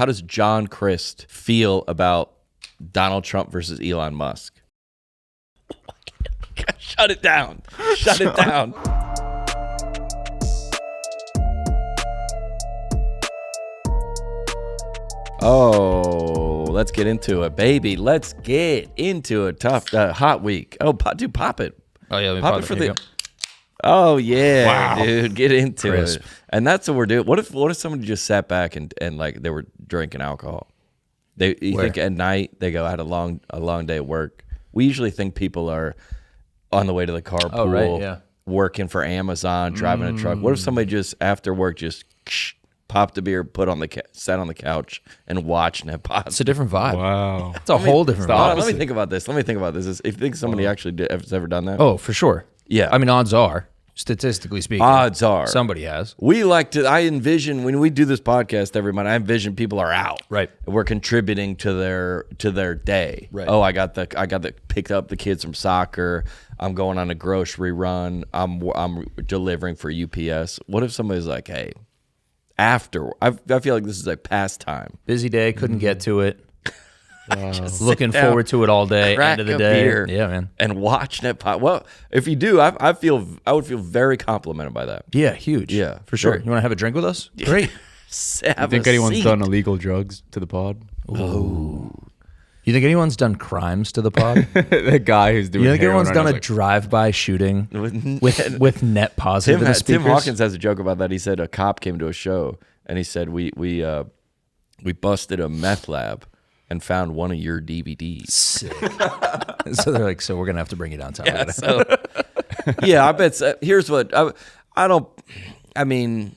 how does John Crist feel about Donald Trump versus Elon Musk? Shut it down. Shut it down. Oh, let's get into it, baby. Let's get into a tough, hot week. Oh, dude, pop it. Oh, yeah, pop it for the. Oh yeah, wow. Dude, get into Crisp. it. And that's what we're doing. What if somebody just sat back and like they were drinking alcohol? You think at night they go, I had a long day at work. We usually think people are on the way to the carpool, working for Amazon, driving a truck. What if somebody just after work just popped a beer, sat on the couch and watched and had popped? It's a different vibe. Wow, it's a whole different vibe. Let me think about this. If you think somebody actually has ever done that? Oh, for sure. Yeah, I mean, odds are, statistically speaking, somebody has. We like to. I envision when we do this podcast every month. I envision people are out. Right. We're contributing to their day. Right. Oh, I got the picked up the kids from soccer. I'm going on a grocery run. I'm delivering for UPS. What if somebody's like, hey, after I feel like this is a pastime. Busy day, couldn't get to it. Just looking forward to it all day. End of the day, yeah, man. And watching it pop. Well, if you do, I would feel very complimented by that. Yeah, huge. Yeah, for sure. You want to have a drink with us? Great. You think anyone's done illegal drugs to the pod? Oh. You think anyone's done crimes to the pod? The guy who's doing. You think anyone's done a drive-by shooting with net positive in the speakers? Tim Hawkins has a joke about that. He said a cop came to a show and he said we busted a meth lab and found one of your DVDs. Sick. So they're like, so we're gonna have to bring you downtown. Yeah, so, yeah, I bet. Here's what I mean,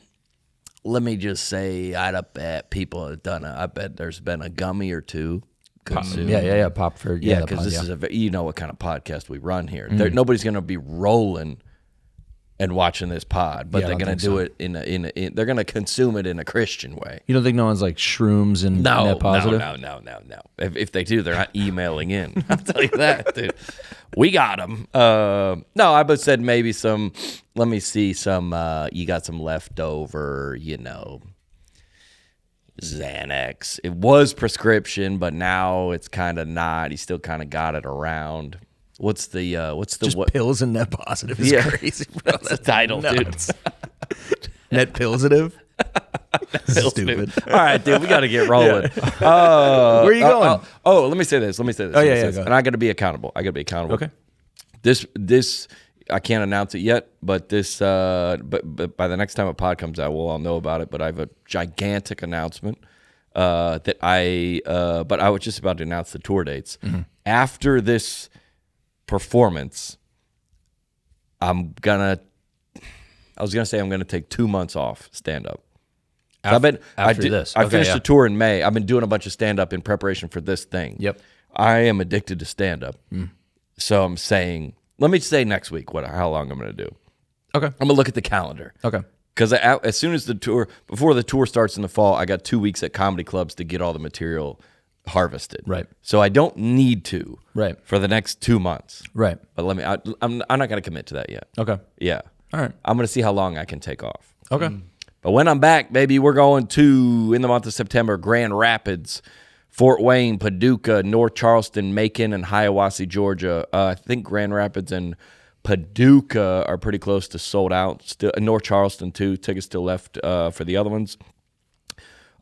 let me just say, I'd bet people have done it. I bet there's been a gummy or two consumed. Yeah. Pop for because this is what kind of podcast we run here. Nobody's gonna be rolling and watching this pod, but they're gonna do it they're gonna consume it in a Christian way. You don't think no one's like shrooms and net positive? No. If they do, they're not emailing in. I'll tell you that, dude. We got them. No, I but said maybe some. Let me see some. You got some leftover, Xanax. It was prescription, but now it's kind of not. He still kind of got it around. What's the pills and net positive is crazy, bro. That's the title, nuts. Dude. Net pillsative. Stupid. All right, dude, we got to get rolling. Where are you going? Let me say this. Oh, yeah. And I got to be accountable. Okay. This I can't announce it yet, but but by the next time a pod comes out, we'll all know about it. But I have a gigantic announcement but I was just about to announce the tour dates. Mm-hmm. After this performance, I was gonna say I'm gonna take 2 months off stand up. I finished the tour in May. I've been doing a bunch of stand up in preparation for this thing. Yep. I am addicted to stand up. So I'm saying, let me say next week how long I'm gonna do. Okay. I'm gonna look at the calendar. Okay. Because as soon as before the tour starts in the fall, I got 2 weeks at comedy clubs to get all the material harvested. Right. So I don't need to. Right. For the next 2 months. Right. But I'm not going to commit to that yet. Okay. Yeah. All right. I'm going to see how long I can take off. Okay. But when I'm back, baby, we're going to, in the month of September, Grand Rapids, Fort Wayne, Paducah, North Charleston, Macon, and Hiawassee, Georgia. I think Grand Rapids and Paducah are pretty close to sold out. Still, North Charleston, too. Tickets still left for the other ones.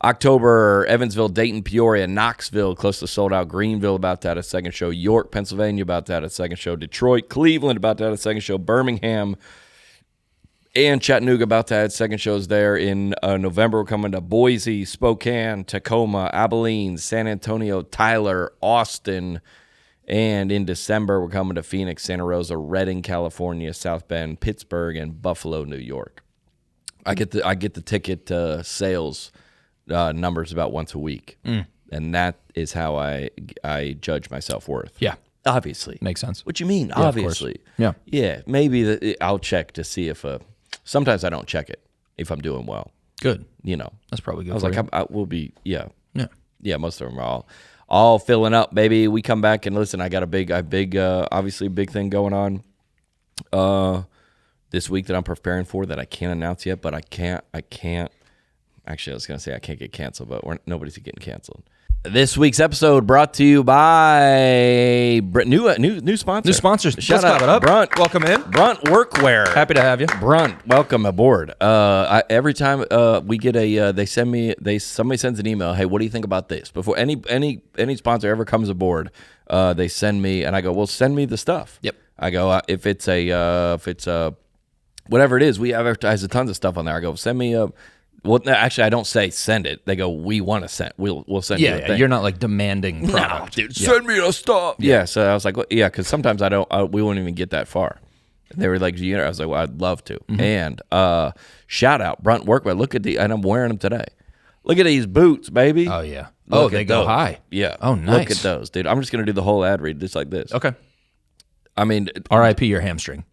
October, Evansville, Dayton, Peoria, Knoxville, close to sold out. Greenville, about to have a second show. York, Pennsylvania, about to have a second show. Detroit, Cleveland, about to have a second show. Birmingham and Chattanooga, about to have second shows there. In November, we're coming to Boise, Spokane, Tacoma, Abilene, San Antonio, Tyler, Austin. And in December, we're coming to Phoenix, Santa Rosa, Redding, California, South Bend, Pittsburgh, and Buffalo, New York. I get the ticket sales numbers about once a week, and that is how I judge my self-worth. Yeah, obviously makes sense. What you mean? Yeah, obviously, yeah. Maybe I'll check to see if sometimes I don't check it if I'm doing well. Good, that's probably good. I was like, I will be, yeah. Most of them are all filling up, baby. We come back and listen. I got a big, obviously big thing going on this week that I'm preparing for that I can't announce yet, but I can't Actually, I was going to say I can't get canceled, but nobody's getting canceled. This week's episode brought to you by new sponsor. New sponsors. Shout Let's out clap it up. Brunt. Welcome in. Brunt Workwear. Happy to have you. Brunt, welcome aboard. Every time we get somebody sends an email. Hey, what do you think about this? Before any sponsor ever comes aboard, they send me, and I go, well, send me the stuff. Yep. I go, if it's whatever it is, we advertise tons of stuff on there. I go, send me a. Well, actually, I don't say send it. They go, we want to send. We'll send you a thing. You're not like demanding product. No, dude, send me the stuff. Yeah. So I was like, well, yeah, because sometimes we won't even get that far. And they were like, I was like, well, I'd love to. Mm-hmm. And shout out Brunt Workwear. Look at and I'm wearing them today. Look at these boots, baby. Oh yeah. They go high. Yeah. Oh, nice. Look at those, dude. I'm just gonna do the whole ad read just like this. Okay. I mean, R.I.P. your hamstring.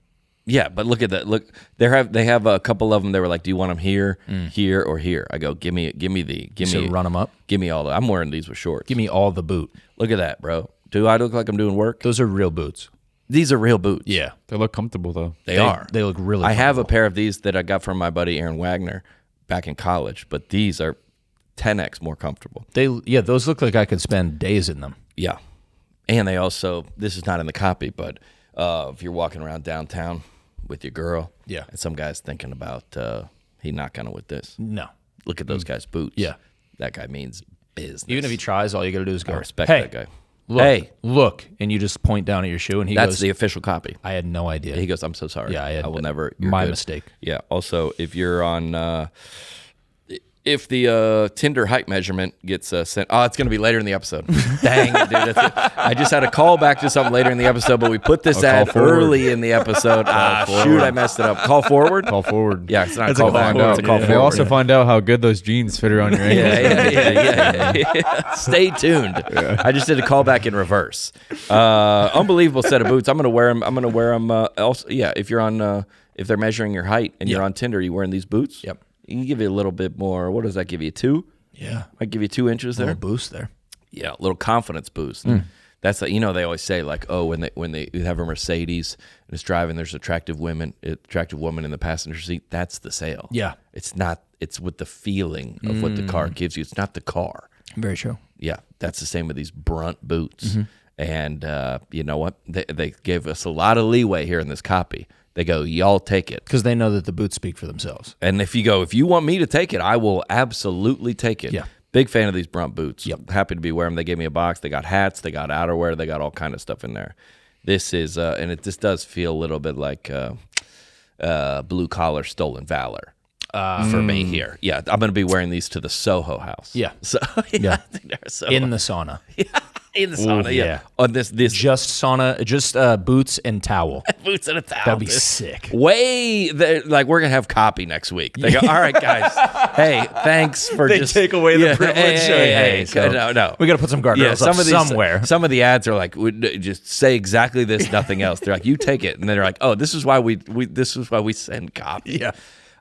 Yeah, but look at that. Look, they have a couple of them. They were like, "Do you want them here, here, or here?" I go, "Give me run them up. Give me all the." I'm wearing these with shorts. Give me all the boot. Look at that, bro. Do I look like I'm doing work? Those are real boots. These are real boots. Yeah, They look comfortable though. They are. They look really. I have a pair of these that I got from my buddy Aaron Wagner back in college, but these are 10x more comfortable. Those look like I could spend days in them. Yeah, and they also. This is not in the copy, but if you're walking around downtown with your girl, yeah, and some guy's thinking about he not gonna with this. No, look at those guys' boots. Yeah, that guy means business. Even if he tries, all you got to do is go. I respect hey, that guy. Look, and you just point down at your shoe, and he That's goes, the official copy. I had no idea. He goes, I'm so sorry. Yeah, I will never. My good. mistake. Yeah. Also, if you're on. If the Tinder height measurement gets sent, it's going to be later in the episode. Dang it, dude! I just had a call back to something later in the episode, but we put this ad early in the episode. Shoot, I messed it up. Call forward. Call forward. Yeah, it's not That's call back. It's a call forward. We'll also find out how good those jeans fit around your ankles. Yeah. Stay tuned. Yeah. I just did a call back in reverse. Unbelievable set of boots. I'm going to wear them. Also, yeah. If you're on, if they're measuring your height and you're on Tinder, you wearing these boots? Yep. You can give you a little bit more. What does that give you? 2? Yeah. Might give you 2 inches there. A little boost there. Yeah, a little confidence boost. That's they always say like, oh, when they have a Mercedes and it's driving, there's attractive woman in the passenger seat. That's the sale. Yeah. It's not. It's with the feeling of what the car gives you. It's not the car. Very true. Yeah, that's the same with these Brunt boots. And you know what? They gave us a lot of leeway here in this copy. They go, y'all take it. Because they know that the boots speak for themselves. And if you want me to take it, I will absolutely take it. Yeah. Big fan of these Brunt boots. Yep. Happy to be wearing them. They gave me a box. They got hats. They got outerwear. They got all kind of stuff in there. This is, and it just does feel a little bit like blue collar stolen valor for me here. Yeah, I'm going to be wearing these to the Soho house. Yeah. So, yeah. I think they're Soho. In the sauna. In the sauna, yeah. On this just sauna, just boots and towel. Boots and a towel. That'd be sick. Like we're gonna have copy next week. They go, all right, guys. Hey, thanks for just take away the privilege. Hey, so no. We got to put some guardrails up somewhere. Some of the ads are like, just say exactly this, nothing else. They're like, you take it, and then they're like, oh, this is why we send copy. Yeah.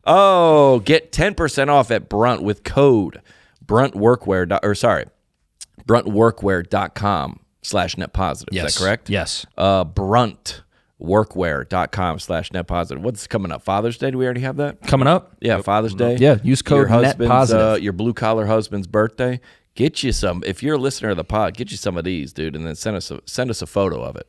Oh, get 10% off at Brunt with code bruntworkwear.com/net positive. Yes. Is that correct? Yes. Bruntworkwear.com/net positive. What's coming up? Father's Day? Do we already have that? Coming up? Yeah, Father's Day. Yeah, use code net positive. Your blue collar husband's birthday. Get you some. If you're a listener of the pod, get you some of these, dude, and then send us a photo of it.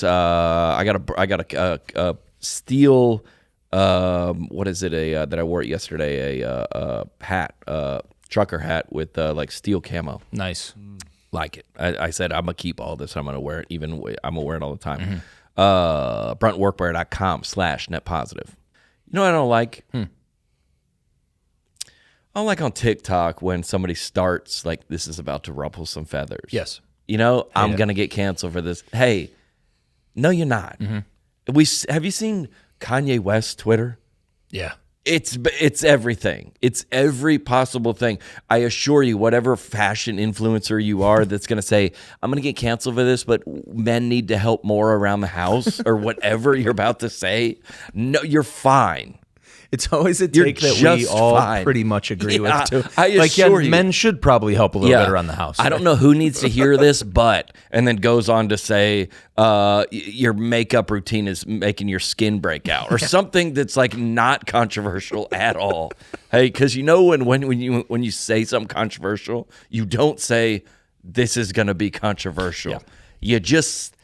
I got a steel. What is it? That I wore it yesterday. A hat. Trucker hat with like steel camo. Nice. Like it. I said I'm gonna keep all this. I'm gonna wear it. I'm gonna wear it all the time. Bruntworkwear.com/net positive. You know what I don't like? I don't like on TikTok when somebody starts like this is about to ruffle some feathers. Yes. I'm gonna get canceled for this. Hey, no, you're not. Have you seen Kanye West's Twitter? Yeah. It's everything. It's every possible thing. I assure you, whatever fashion influencer you are that's going to say, I'm going to get canceled for this, but men need to help more around the house or whatever you're about to say, no, you're fine. It's always a You're take that we just all fine. pretty much agree with too. I Like, yeah, assure you. men should probably help a little bit around the house. I don't know who needs to hear this, but, and then goes on to say, your makeup routine is making your skin break out, or something that's like not controversial at all. Hey, because you know when you say something controversial, you don't say this is going to be controversial. Yeah. You just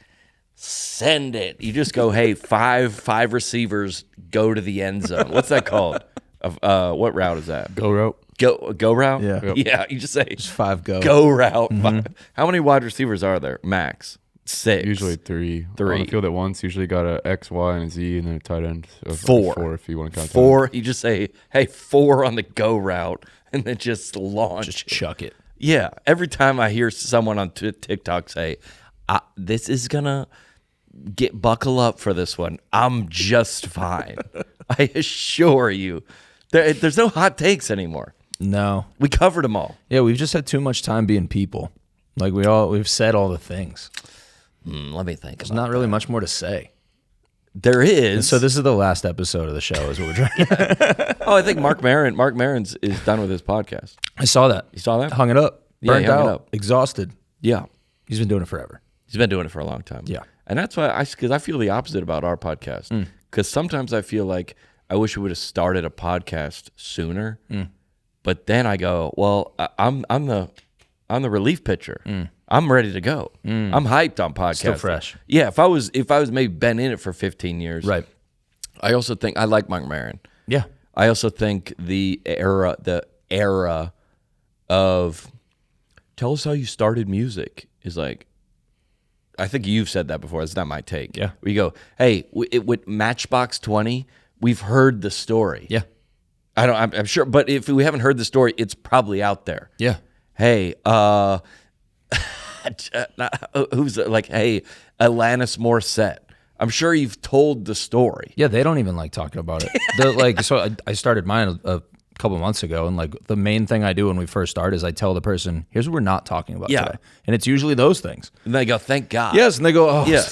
send it. You just go, hey, five receivers go to the end zone. What's that called? What route is that? Go route. Go route? Yeah. Yep. Yeah, you just say 5 go route. How many wide receivers are there? Max? 6. Usually 3. On the field at once, usually got a X, Y, and a Z, and then a tight end. So 4 if you want to count 4. You just say, hey, 4 on the go route, and then just launch. Just chuck it. Yeah. Every time I hear someone on TikTok say, this is going to buckle up for this one, I'm just fine. I assure you. There's no hot takes anymore. No. We covered them all. Yeah, we've just had too much time being people. Like we've said all the things. Let me think. There's not really much more to say. There is. And so this is the last episode of the show, is what we're trying. Oh, I think Mark Maron's is done with his podcast. I saw that. You saw that? Hung it up. Yeah, Burnt he hung out. it up. Exhausted. Yeah. He's been doing it forever. He's been doing it for a long time. Yeah. And that's why because I feel the opposite about our podcast. Because sometimes I feel like I wish we would have started a podcast sooner. But then I go, well, I'm the relief pitcher. I'm ready to go. I'm hyped on podcasting. Still fresh. Yeah. If I was maybe been in it for 15 years. Right. I also think I like Mark Maron. Yeah. I also think the era of tell us how you started music is like, I think you've said that before. It's not my take. Yeah. We go, hey, with Matchbox 20, we've heard the story. Yeah. I'm sure, but if we haven't heard the story, it's probably out there. Yeah. Hey, who's like, hey, Alanis Morissette. I'm sure you've told the story. Yeah, they don't even like talking about it. So I started mine a couple months ago, and like the main thing I do when we first start is I tell the person, here's what we're not talking about today. And it's usually those things. And they go, thank God. Yes, and they go, oh, Yeah.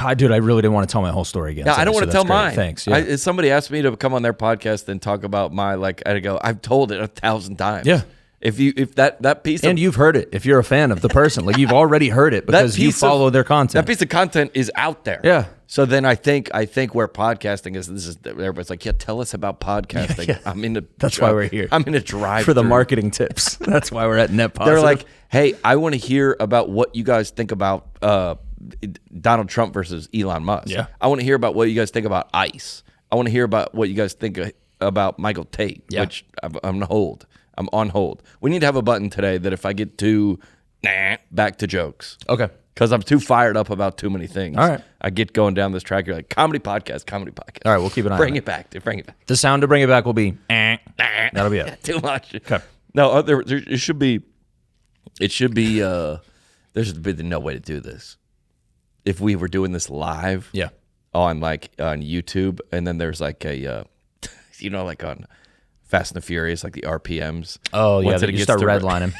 I really didn't want to tell my whole story again. Yeah, I don't want to tell mine. Thanks. Yeah. If somebody asked me to come on their podcast and talk about my, I go, I've told it 1,000 times. Yeah. If that piece of, and you've heard it if you're a fan of the person. Like you've already heard it because you follow their content. That piece of content is out there. Yeah. So then I think where podcasting is, everybody's like, yeah, tell us about podcasting. Yeah. I'm in a That's why we're here. I'm in a drive for the marketing tips. That's why we're at Net Positive. They're like, hey, I want to hear about what you guys think about Donald Trump versus Elon Musk. Yeah. I want to hear about what you guys think about ICE. I want to hear about what you guys think about Michael Tate, which I'm on hold. I'm on hold. We need to have a button today that if I get too back to jokes. Okay. Because I'm too fired up about too many things. All right. I get going down this track. You're like, comedy podcast. All right, we'll keep an eye Bring on it back, dude. Bring it back. The sound to bring it back will be, that'll be it. Too much. Okay. No, it should be, there's no way to do this. If we were doing this live Yeah. on YouTube, and then there's like a, like on Fast and the Furious, like the RPMs. Oh, yeah. Once it You gets start to- redlining.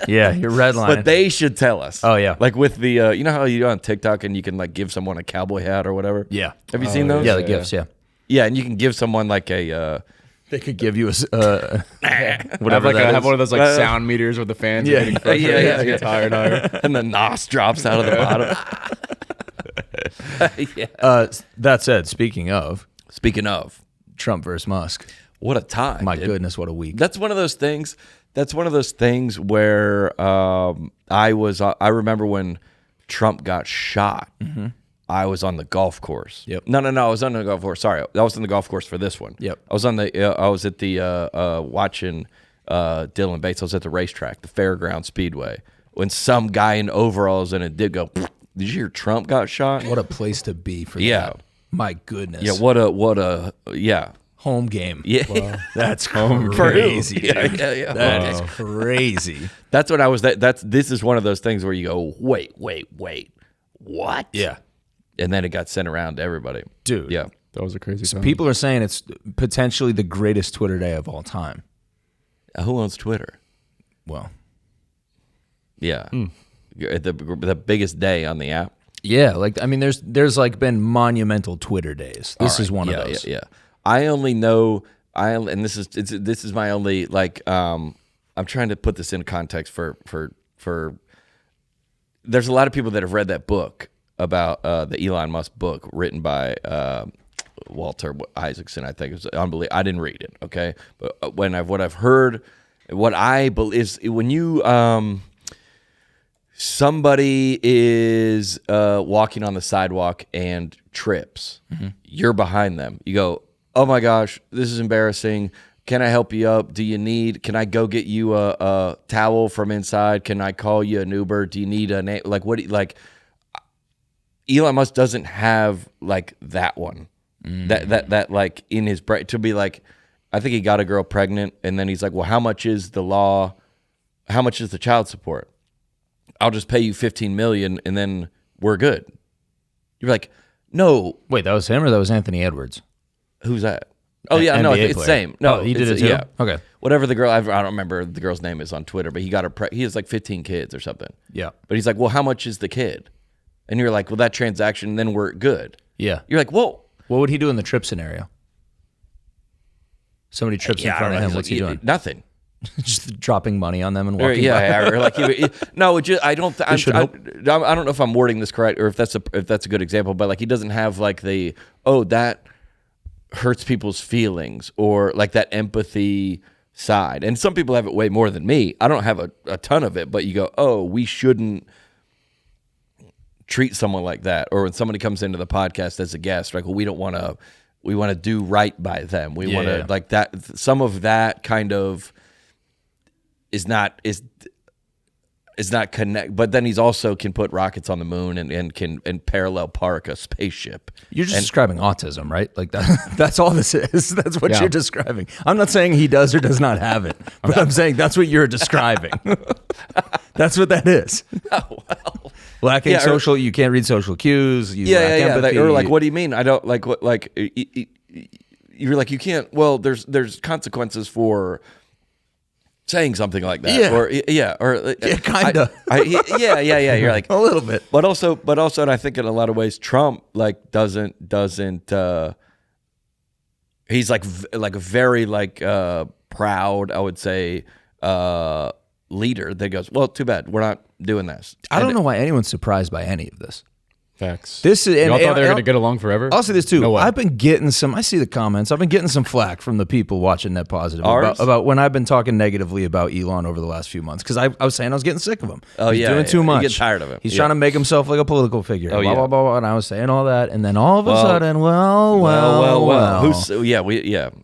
Yeah, you're redlining. But they should tell us. Oh, yeah. Like with the, you know how you do on TikTok and you can like give someone a cowboy hat or whatever? Yeah. Have you seen those? Yeah, the gifts, yeah. Yeah, and you can give someone like a, They could give you Whatever whatever that have is. one of those like sound meters with the fans. Yeah. Getting pressure. Yeah. It gets higher and higher. and the nos drops out of the bottom. Yeah. That said, speaking of Speaking of, Trump versus Musk, what a time. my dude. goodness, what a week. That's one of those things. That's one of those things where I remember when Trump got shot. I was on the golf course. Yep. No. I was on the golf course. Sorry, I was on the golf course for this one. Yep. I was on the. I was at the watching Dylan Bates. I was at the racetrack, the Fairground Speedway, when some guy in overalls and it did go. Did you hear Trump got shot? What a place to be for Yeah. that. My goodness. Yeah. What a. Yeah. Home game. Yeah. That's For who? crazy. Yeah, dude. yeah. That is crazy. That's what I was. This is one of those things where you go, wait, what? Yeah. And then it got sent around to everybody. Dude. Yeah. That was a crazy time. People are saying it's potentially the greatest Twitter day of all time. Who owns Twitter? Well, Yeah. The biggest day on the app. yeah, like I mean there's like been monumental Twitter days. This is one of those. Yeah. only know and this is my only like I'm trying to put this in context for there's a lot of people that have read that book about the Elon Musk book written by Walter Isaacson, I think. It was unbelievable. I didn't read it, okay? But what I've heard, what I believe is when you somebody is walking on the sidewalk and trips, you're behind them. You go, oh my gosh, this is embarrassing. Can I help you up? Can I go get you a towel from inside? Can I call you an Uber? Do you need a name? Like, Elon Musk doesn't have like that one. That like in his brain to be like, I think he got a girl pregnant and then he's like, well, how much is the law? How much is the child support? I'll just pay you $15 million and then we're good. You're like, no. Wait, that was him or that was Anthony Edwards? Who's that? Oh yeah, no, it's the same. No, he did it too. Yeah, okay. Whatever the girl, I don't remember the girl's name is on Twitter, but he got her. He has like 15 kids or something. Yeah. But he's like, well, how much is the kid? And you're like, well, that transaction, then we're good. Yeah. You're like, whoa. What would he do in the trip scenario? Somebody trips in front of him. What's he doing? Nothing. Just dropping money on them and walking. Or like no. I don't. I don't know if I'm wording this correct or if that's a good example. But like he doesn't have like that hurts people's feelings or like that empathy side. And some people have it way more than me. I don't have a ton of it. But you go, oh, we shouldn't treat someone like that. Or when somebody comes into the podcast as a guest, like, well, we want to do right by them. We want to like that. Some of that kind of is not connect, but then he's also can put rockets on the moon and can parallel park a spaceship. You're just describing autism, right? Like that's all this is. That's what you're describing. I'm not saying he does or does not have it, but I'm saying that's what you're describing. That's what that is. Oh, well. Lacking social, you can't read social cues. You lack empathy. Or like, what do you mean? I don't like what like you're like you can't. Well, there's consequences for saying something like that, kind of. You're like a little bit, but also, and I think in a lot of ways, Trump like doesn't. He's like a very proud, I would say, leader that goes, well, too bad, we're not doing this. I don't know why anyone's surprised by any of this. Facts. This is, y'all thought they were going to get along forever? I'll say this too. No way. I've been getting I see the comments. I've been getting some flack from the people watching Net Positive about when I've been talking negatively about Elon over the last few months. Because I was saying I was getting sick of him. He's doing too much. You get tired of him. He's trying to make himself like a political figure. Blah, blah, blah. And I was saying all that. And then all of a sudden, well.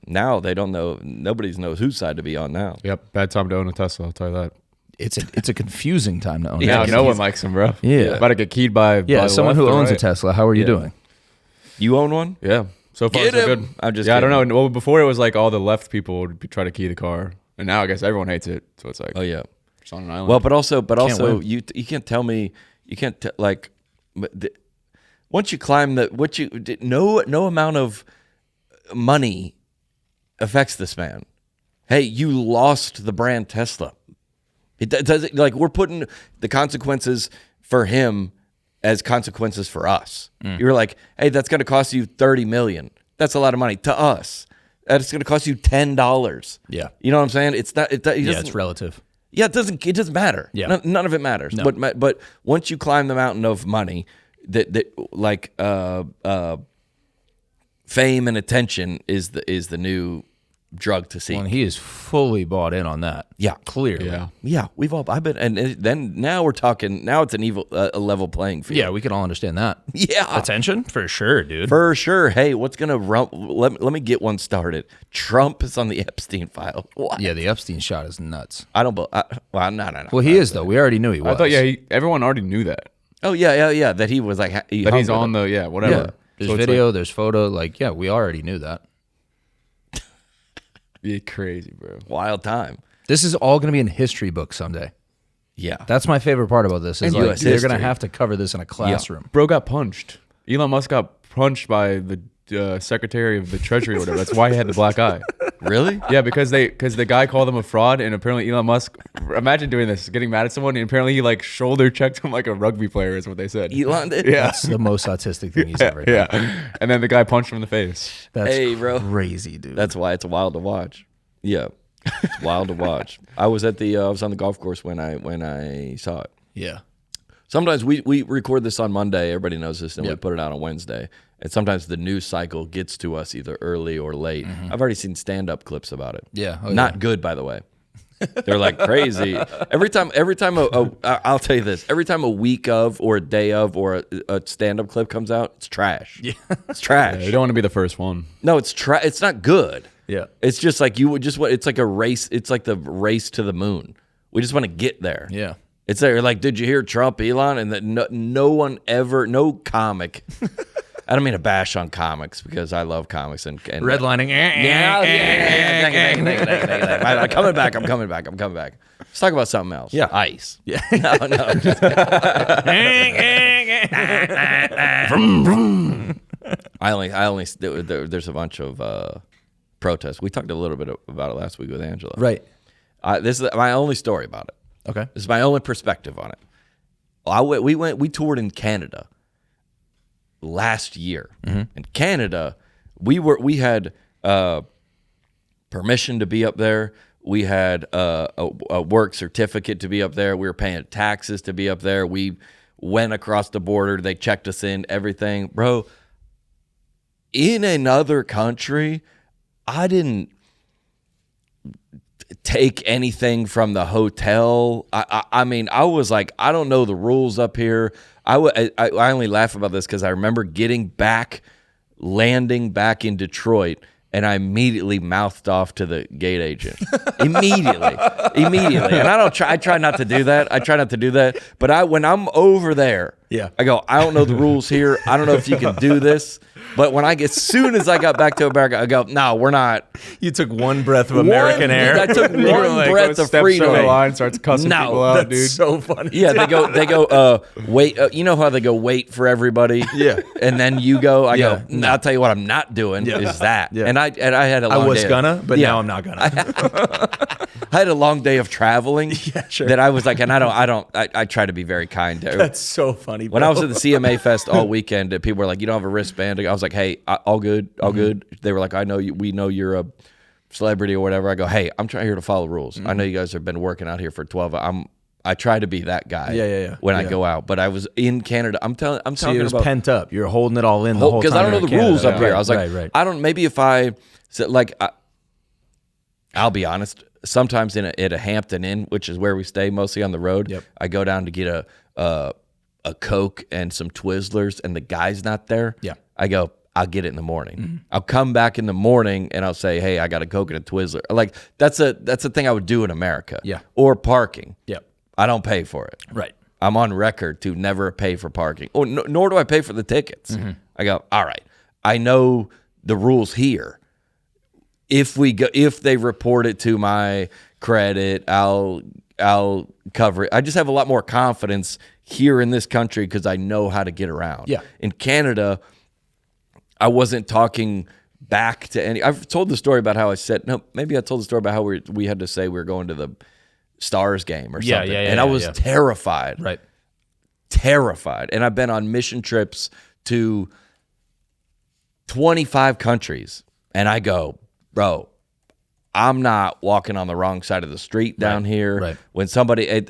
Now they don't know. Nobody knows whose side to be on now. Yep. Bad time to own a Tesla, I'll tell you that. It's a confusing time to own. Yeah, no one likes him, bro. Yeah, about to get keyed by someone who owns a Tesla. How are you doing? You own one? Yeah, so far so good. I'm just I don't know. Well, before it was like all the left people would try to key the car, and now I guess everyone hates it. So it's like, oh yeah, it's on an island. Well, but also you can't tell me once you climb no amount of money affects this man. Hey, you lost the brand Tesla. It does like we're putting the consequences for him as consequences for us. You're like, hey, that's going to cost you $30 million. That's a lot of money to us. That's going to cost you $10. Yeah, you know what I'm saying? It's not. It's relative. Yeah, it doesn't matter. Yeah, none of it matters. No. But once you climb the mountain of money, fame and attention is the new drug to seek. Well, he is fully bought in on that. Yeah, clearly. Yeah. I've been, and then now we're talking. Now it's a level playing field. Yeah, we can all understand that. Yeah, attention for sure, dude. For sure. Hey, what's gonna let me get one started. Trump is on the Epstein file. What? Yeah, the Epstein shot is nuts. I don't. Well, no. Well, he is though. We already knew he was. I thought everyone already knew that. Oh yeah. That he was like that he's on the whatever. Yeah. There's video. There's photo. We already knew that. Yeah, crazy, bro. Wild time. This is all going to be in history books someday. Yeah. That's my favorite part about this. Is like, they're going to have to cover this in a classroom. Yeah. Bro got punched. Elon Musk got punched by the Secretary of the Treasury or whatever. That's why he had the black eye. Really? Yeah, because the guy called him a fraud, and apparently Elon Musk. Imagine doing this, getting mad at someone, and apparently he like shoulder checked him like a rugby player, is what they said. Elon did? Yeah, That's the most autistic thing he's ever done. yeah. And then the guy punched him in the face. That's Hey, bro. crazy, dude. That's why it's wild to watch. Yeah, it's wild to watch. I was at the I was on the golf course when I saw it. yeah. Sometimes we record this on Monday. Everybody knows this, and we Yep. put it out on Wednesday. And sometimes the news cycle gets to us either early or late. I've already seen stand-up clips about it. Yeah. Oh, Not good, by the way. They're like crazy. Every time I'll tell you this. Every time a week of or a day of or a stand-up clip comes out, it's trash. Yeah. It's trash. You don't want to be the first one. No, it's trash. It's not good. Yeah. It's just like you would just want. It's like a race. It's like the race to the moon. We just want to get there. Yeah. It's like, did you hear Trump, Elon? And that no one ever, no comic. I don't mean to bash on comics because I love comics and Redlining. I'm coming back. I'm coming back. Let's talk about something else. Yeah. Ice. Yeah. No. There's a bunch of protests. We talked a little bit about it last week with Angela. Right. This is my only story about it. Okay. This is my only perspective on it. We toured in Canada last year. In Canada, we had permission to be up there. We had a work certificate to be up there. We were paying taxes to be up there. We went across the border. They checked us in, everything. Bro, in another country, I didn't take anything from the hotel. I mean, I was like, I don't know the rules up here. I only laugh about this because I remember landing back in Detroit, and I immediately mouthed off to the gate agent. Immediately. And I try not to do that. But when I'm over there, Yeah. I go, I don't know the rules here. I don't know if you can do this. But as soon as I got back to America, I go, no, we're not. You took one breath of American air. I took You were one like, breath of freedom. Over the line, starts cussing No, people out, That's dude. so funny. Yeah, they go, wait. You know how they go, wait for everybody? Yeah. And then you go, I Yeah. go, no, I'll tell you what I'm not doing is that. Yeah. And I had a long I was day. gonna, but Yeah. now I'm not gonna. I had a long day of traveling. Yeah, sure. That I was like, and I try to be very kind to That's so funny. When I was at the CMA Fest all weekend, people were like, "You don't have a wristband." I was like, "Hey, all good, all good." They were like, "I know you. We know you're a celebrity or whatever." I go, "Hey, I'm trying here to follow rules. I know you guys have been working out here for 12. I try to be that guy. Yeah. When I Yeah. go out, but I was in Canada. I'm So talking it was about pent up. You're holding it all in the whole time. because I don't know you're the in rules Canada. up here. I was like, right. I don't. Maybe if I said like, I'll be honest. Sometimes at a Hampton Inn, which is where we stay mostly on the road, Yep. I go down to get a Coke and some Twizzlers, and the guy's not there. Yeah. I go, I'll get it in the morning. I'll come back in the morning and I'll say, hey, I got a Coke and a Twizzler. Like that's a thing I would do in America. Yeah. Or parking. Yep. I don't pay for it. Right. I'm on record to never pay for parking. Oh, nor do I pay for the tickets. I go, all right. I know the rules here. If they report it to my credit, I'll cover it. I just have a lot more confidence here in this country because I know how to get around. Yeah. In Canada, I wasn't talking back to any. I've told the story about how I said no. Maybe I told the story about how we had to say we were going to the Stars game or something, and I was terrified. Right. Terrified. And I've been on mission trips to 25 countries, and I go, bro, I'm not walking on the wrong side of the street down here. Right. When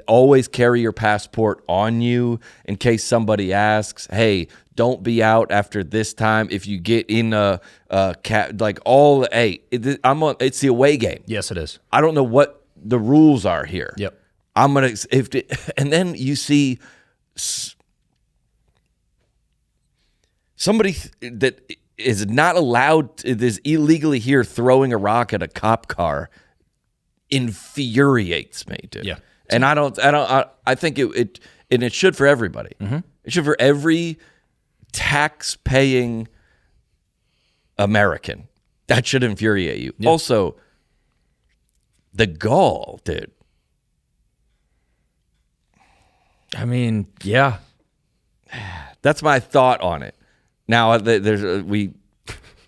always carry your passport on you in case somebody asks, hey, don't be out after this time. If you get in it's the away game. Yes, it is. I don't know what the rules are here. Yep. And then you see somebody that is not allowed, is illegally here throwing a rock at a cop car infuriates me, dude. Yeah. And I think it should for everybody. It should for every tax-paying American. That should infuriate you. Yeah. Also, the gall, dude. I mean, yeah. That's my thought on it. Now, we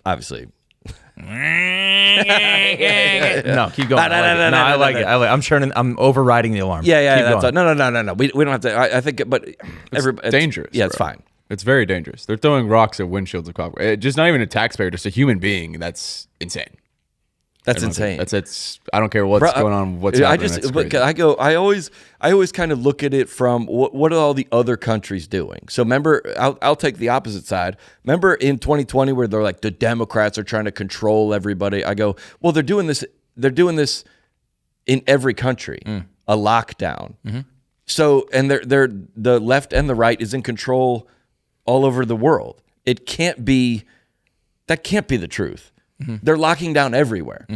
obviously No, keep going. I like it. I'm overriding the alarm. Yeah. No. We don't have to. I think, but It's dangerous. Yeah, it's bro. fine. It's very dangerous. They're throwing rocks at windshields of cops. Just not even a taxpayer, just a human being. That's insane. That's insane. That's I don't care what's going on. What's happening. That's crazy. I always kind of look at it from what are all the other countries doing? So remember, I'll take the opposite side. Remember in 2020 where they're like the Democrats are trying to control everybody. I go, well, they're doing this. They're doing this in every country. A lockdown. So and they're the left and the right is in control all over the world. It can't be. That can't be the truth. They're locking down everywhere.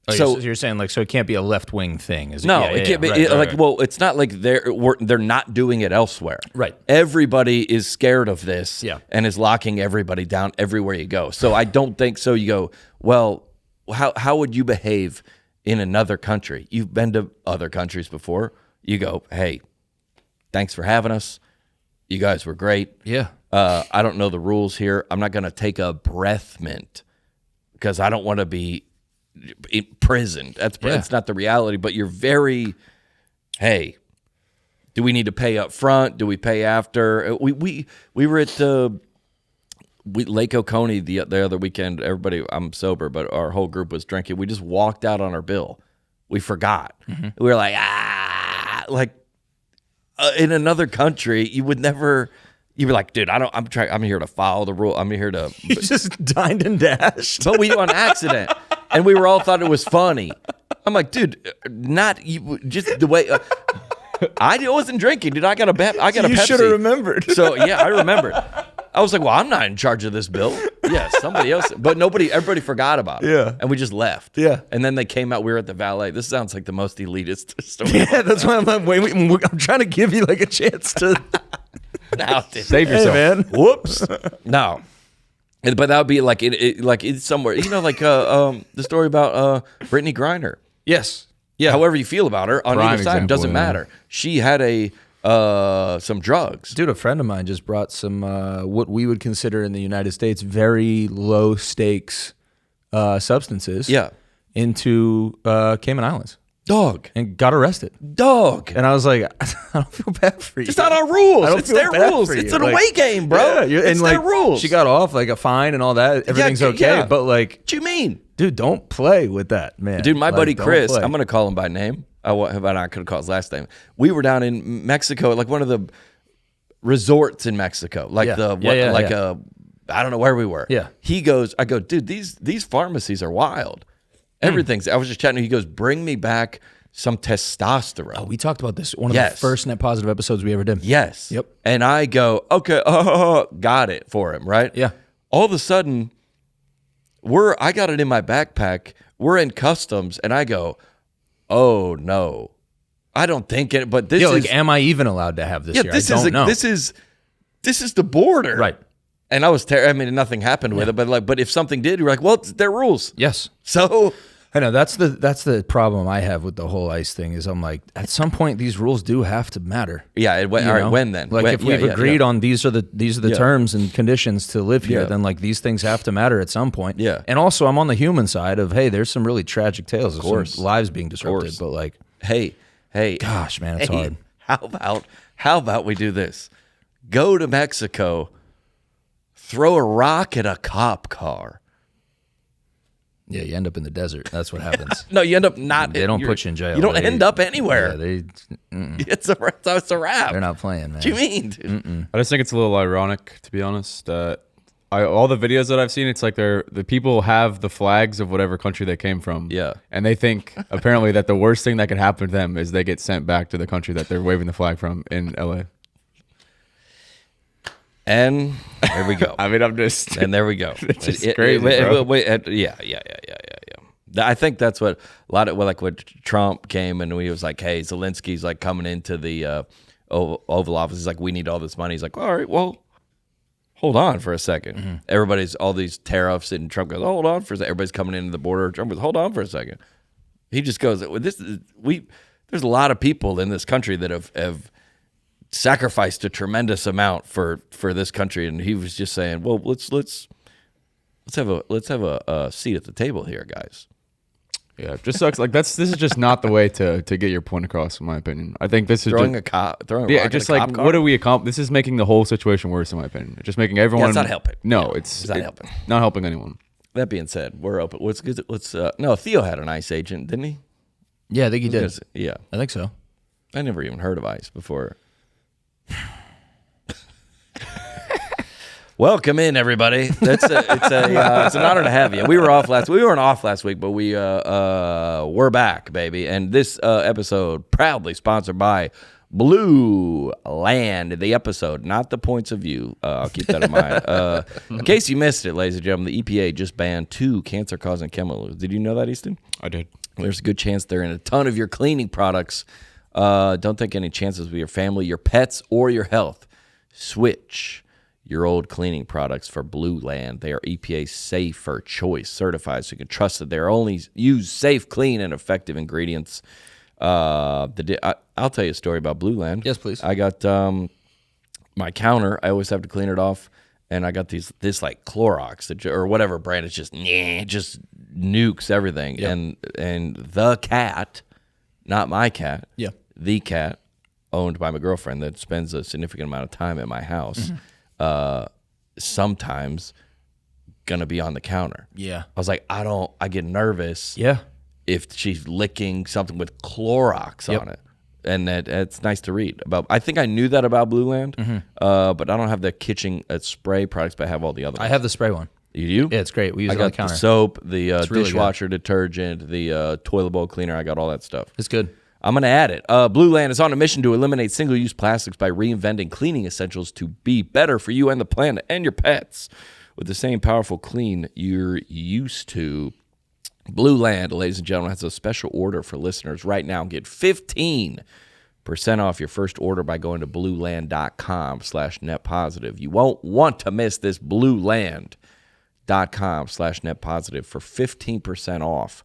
Oh, so you're saying like, so it can't be a left wing thing, is it? No, it can't be. Right. Well, it's not like they're not doing it elsewhere. Right. Everybody is scared of this, Yeah. and is locking everybody down everywhere you go. So I don't think so. You go, well, how would you behave in another country? You've been to other countries before. You go, hey, thanks for having us. You guys were great. Yeah. I don't know the rules here. I'm not going to take a breath mint because I don't want to be imprisoned. That's not the reality, but you're very, hey, do we need to pay up front? Do we pay after? We were at Lake Oconee the other weekend. Everybody, I'm sober, but our whole group was drinking. We just walked out on our bill. We forgot. We were like, in another country, you would never. You'd be like, dude, I'm here to follow the rule. I'm here to. You just dined and dashed. But we on accident, and we were all thought it was funny. I'm like, dude, not you. Just the way I wasn't drinking, dude. I got a Pepsi. You should have remembered. So yeah, I remembered. I was like, well, I'm not in charge of this bill. Yeah, somebody else. But everybody forgot about it. Yeah. And we just left. Yeah. And then they came out. We were at the valet. This sounds like the most elitist story. Yeah, that's why I'm like, wait, I'm trying to give you like a chance to. Now, save yourself. Hey, man. Whoops. No. But that would be like it's somewhere. You know, like the story about Brittany Griner. Yes. Yeah. However you feel about her on Prime either side, example, doesn't matter. She had some drugs. Dude, a friend of mine just brought some what we would consider in the United States very low stakes substances into Cayman Islands. Dog. And got arrested. Dog. And I was like, I don't feel bad for you. It's not our rules. It's feel their bad rules. for It's you. an away game, bro. Yeah, it's their rules. She got off like a fine and all that. Everything's okay. Yeah. But like, what you mean? Dude, don't play with that, man. Dude, my buddy don't Chris, play. I'm going to call him by name. I could call his last name. We were down in Mexico, like one of the resorts in Mexico. Like I don't know where we were. Yeah. He goes, I go, dude, these pharmacies are wild. Everything's, I was just chatting. He goes, bring me back some testosterone. Oh, we talked about this. One of the first Net Positive episodes we ever did. Yes. Yep. And I go, okay, got it for him, right? Yeah. All of a sudden, I got it in my backpack. We're in customs, and I go, oh no, I don't think it. But this is like, am I even allowed to have this here? This I don't know. This is the border, right? And I was I mean, nothing happened with it, but if something did, you're like, well, it's their rules. Yes. So I know that's the problem I have with the whole ICE thing is I'm like, at some point these rules do have to matter. Yeah. All right. When then? Like if we've agreed on these are the terms and conditions to live here, Yeah. then like these things have to matter at some point. Yeah. And also I'm on the human side of, hey, there's some really tragic tales of course. some lives being disrupted. But like, hey, gosh, man, it's hard. How about we do this? Go to Mexico, throw a rock at a cop car. Yeah, you end up in the desert. That's what happens. No, you end up not. They don't put you in jail. You don't end up anywhere. Yeah, It's a wrap. they're not playing, man. What do you mean, dude? I just think it's a little ironic, to be honest. All the videos that I've seen, it's like the people have the flags of whatever country they came from. Yeah. And they think apparently that the worst thing that could happen to them is they get sent back to the country that they're waving the flag from in LA. And there we go. I mean, I'm just. And there we go. It's just crazy, bro. Yeah. I think that's what a lot of like when Trump came and he was like, "Hey, Zelensky's like coming into the Oval Office. He's like, we need all this money." He's like, "All right, well, hold on for a second." Mm-hmm. Everybody's all these tariffs, and Trump goes, "Hold on for a second." Everybody's coming into the border. Trump goes, "Hold on for a second." He just goes, There's a lot of people in this country that have sacrificed a tremendous amount for this country, and he was just saying, "Well, let's Let's have a seat at the table here, guys. Yeah, it just sucks. Like this is just not the way to get your point across, in my opinion. I think this is Throwing just, throwing a yeah, rock just at a like cop car? what do we accomplish? This is making the whole situation worse, in my opinion. It's just making everyone. Yeah, it's not helping. No, Yeah, it's not helping. Not helping anyone. That being said, we're open. Let's no. Theo had an ICE agent, didn't he? Yeah, I think he did. Yeah, I think so. I never even heard of ICE before. Welcome in, everybody. It's an honor to have you. We weren't off last week, but we're back, baby. And this episode proudly sponsored by Blueland. The episode, not the points of view. I'll keep that in mind. In case you missed it, ladies and gentlemen, the EPA just banned 2 cancer-causing chemicals. Did you know that, Easton? I did. There's a good chance they're in a ton of your cleaning products. Don't take any chances with your family, your pets, or your health. Switch your old cleaning products for Blueland. They are EPA safer choice certified, so you can trust that they're only use safe, clean, and effective ingredients. I'll tell you a story about Blueland. Yes, please. I got my counter. I always have to clean it off, and I got this like Clorox or whatever brand. It's just nukes everything. Yep. And the cat, not my cat. Yeah. The cat owned by my girlfriend that spends a significant amount of time at my house. Mm-hmm. Sometimes gonna be on the counter. Yeah. I was like, I get nervous Yeah. if she's licking something with Clorox Yep. on it. And it's nice to read about. I think I knew that about Blueland, but I don't have the kitchen spray products, but I have all the other ones. I have the spray one. You do? Yeah, it's great. We use I it on the got counter. the soap, the really dishwasher detergent, the toilet bowl cleaner. I got all that stuff. It's good. I'm going to add it. Blueland is on a mission to eliminate single-use plastics by reinventing cleaning essentials to be better for you and the planet and your pets with the same powerful clean you're used to. Blueland, ladies and gentlemen, has a special order for listeners right now. Get 15% off your first order by going to blueland.com/netpositive. You won't want to miss this. Blueland.com/netpositive for 15% off.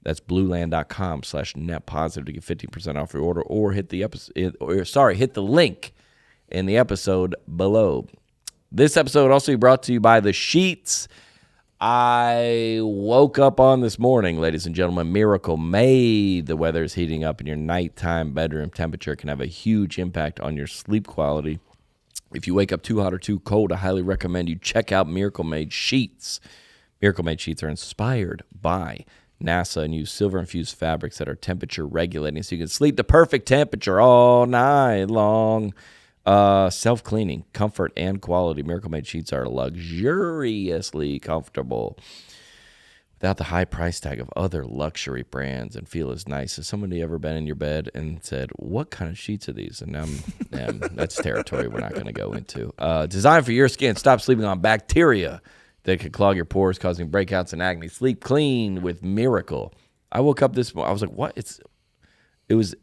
That's blueland.com/netpositive to get 15% off your order, or hit the link in the episode below. This episode also brought to you by the sheets I woke up on this morning, ladies and gentlemen. Miracle Made. The weather is heating up, and your nighttime bedroom temperature can have a huge impact on your sleep quality. If you wake up too hot or too cold, I highly recommend you check out Miracle Made sheets. Miracle Made sheets are inspired by NASA and use silver-infused fabrics that are temperature regulating, so you can sleep the perfect temperature all night long. Self-cleaning, comfort, and quality. Miracle Made sheets are luxuriously comfortable without the high price tag of other luxury brands, and feel as nice. Has somebody ever been in your bed and said, what kind of sheets are these? And now that's territory we're not going to go into. Designed for your skin. Stop sleeping on bacteria that could clog your pores, causing breakouts and acne. Sleep clean with Miracle. I woke up this morning. I was like, what? It was,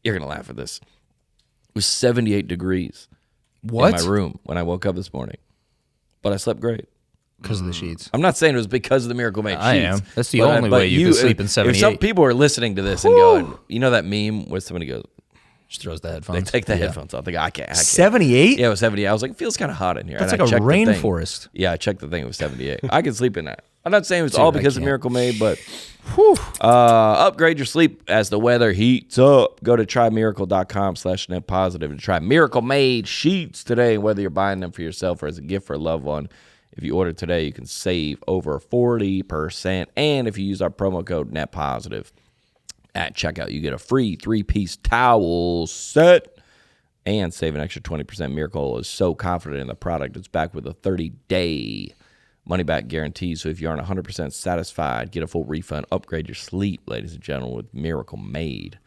you're going to laugh at this. It was 78 degrees in my room when I woke up this morning. But I slept great. Because of the sheets. I'm not saying it was because of the Miracle Made sheets. I am. That's the only way you can sleep in 78. If some people are listening to this and going, you know that meme where somebody goes, Just throws the headphones. they take the headphones off. They go, I can't. 78? Yeah, it was 78. I was like, it feels kind of hot in here. That's and like I a checked the thing. rainforest. Yeah, I checked the thing. It was 78. I could sleep in that. I'm not saying it was Dude, all I because of can't. Miracle Made, but upgrade your sleep as the weather heats up. Go to trymiracle.com/netpositive and try Miracle Made sheets today. Whether you're buying them for yourself or as a gift for a loved one, if you order today, you can save over 40%. And if you use our promo code NETPOSITIVE at checkout, you get a free 3-piece towel set and save an extra 20%. Miracle is so confident in the product, it's back with a 30-day money-back guarantee. So if you aren't 100% satisfied, get a full refund. Upgrade your sleep, ladies and gentlemen, with Miracle Made.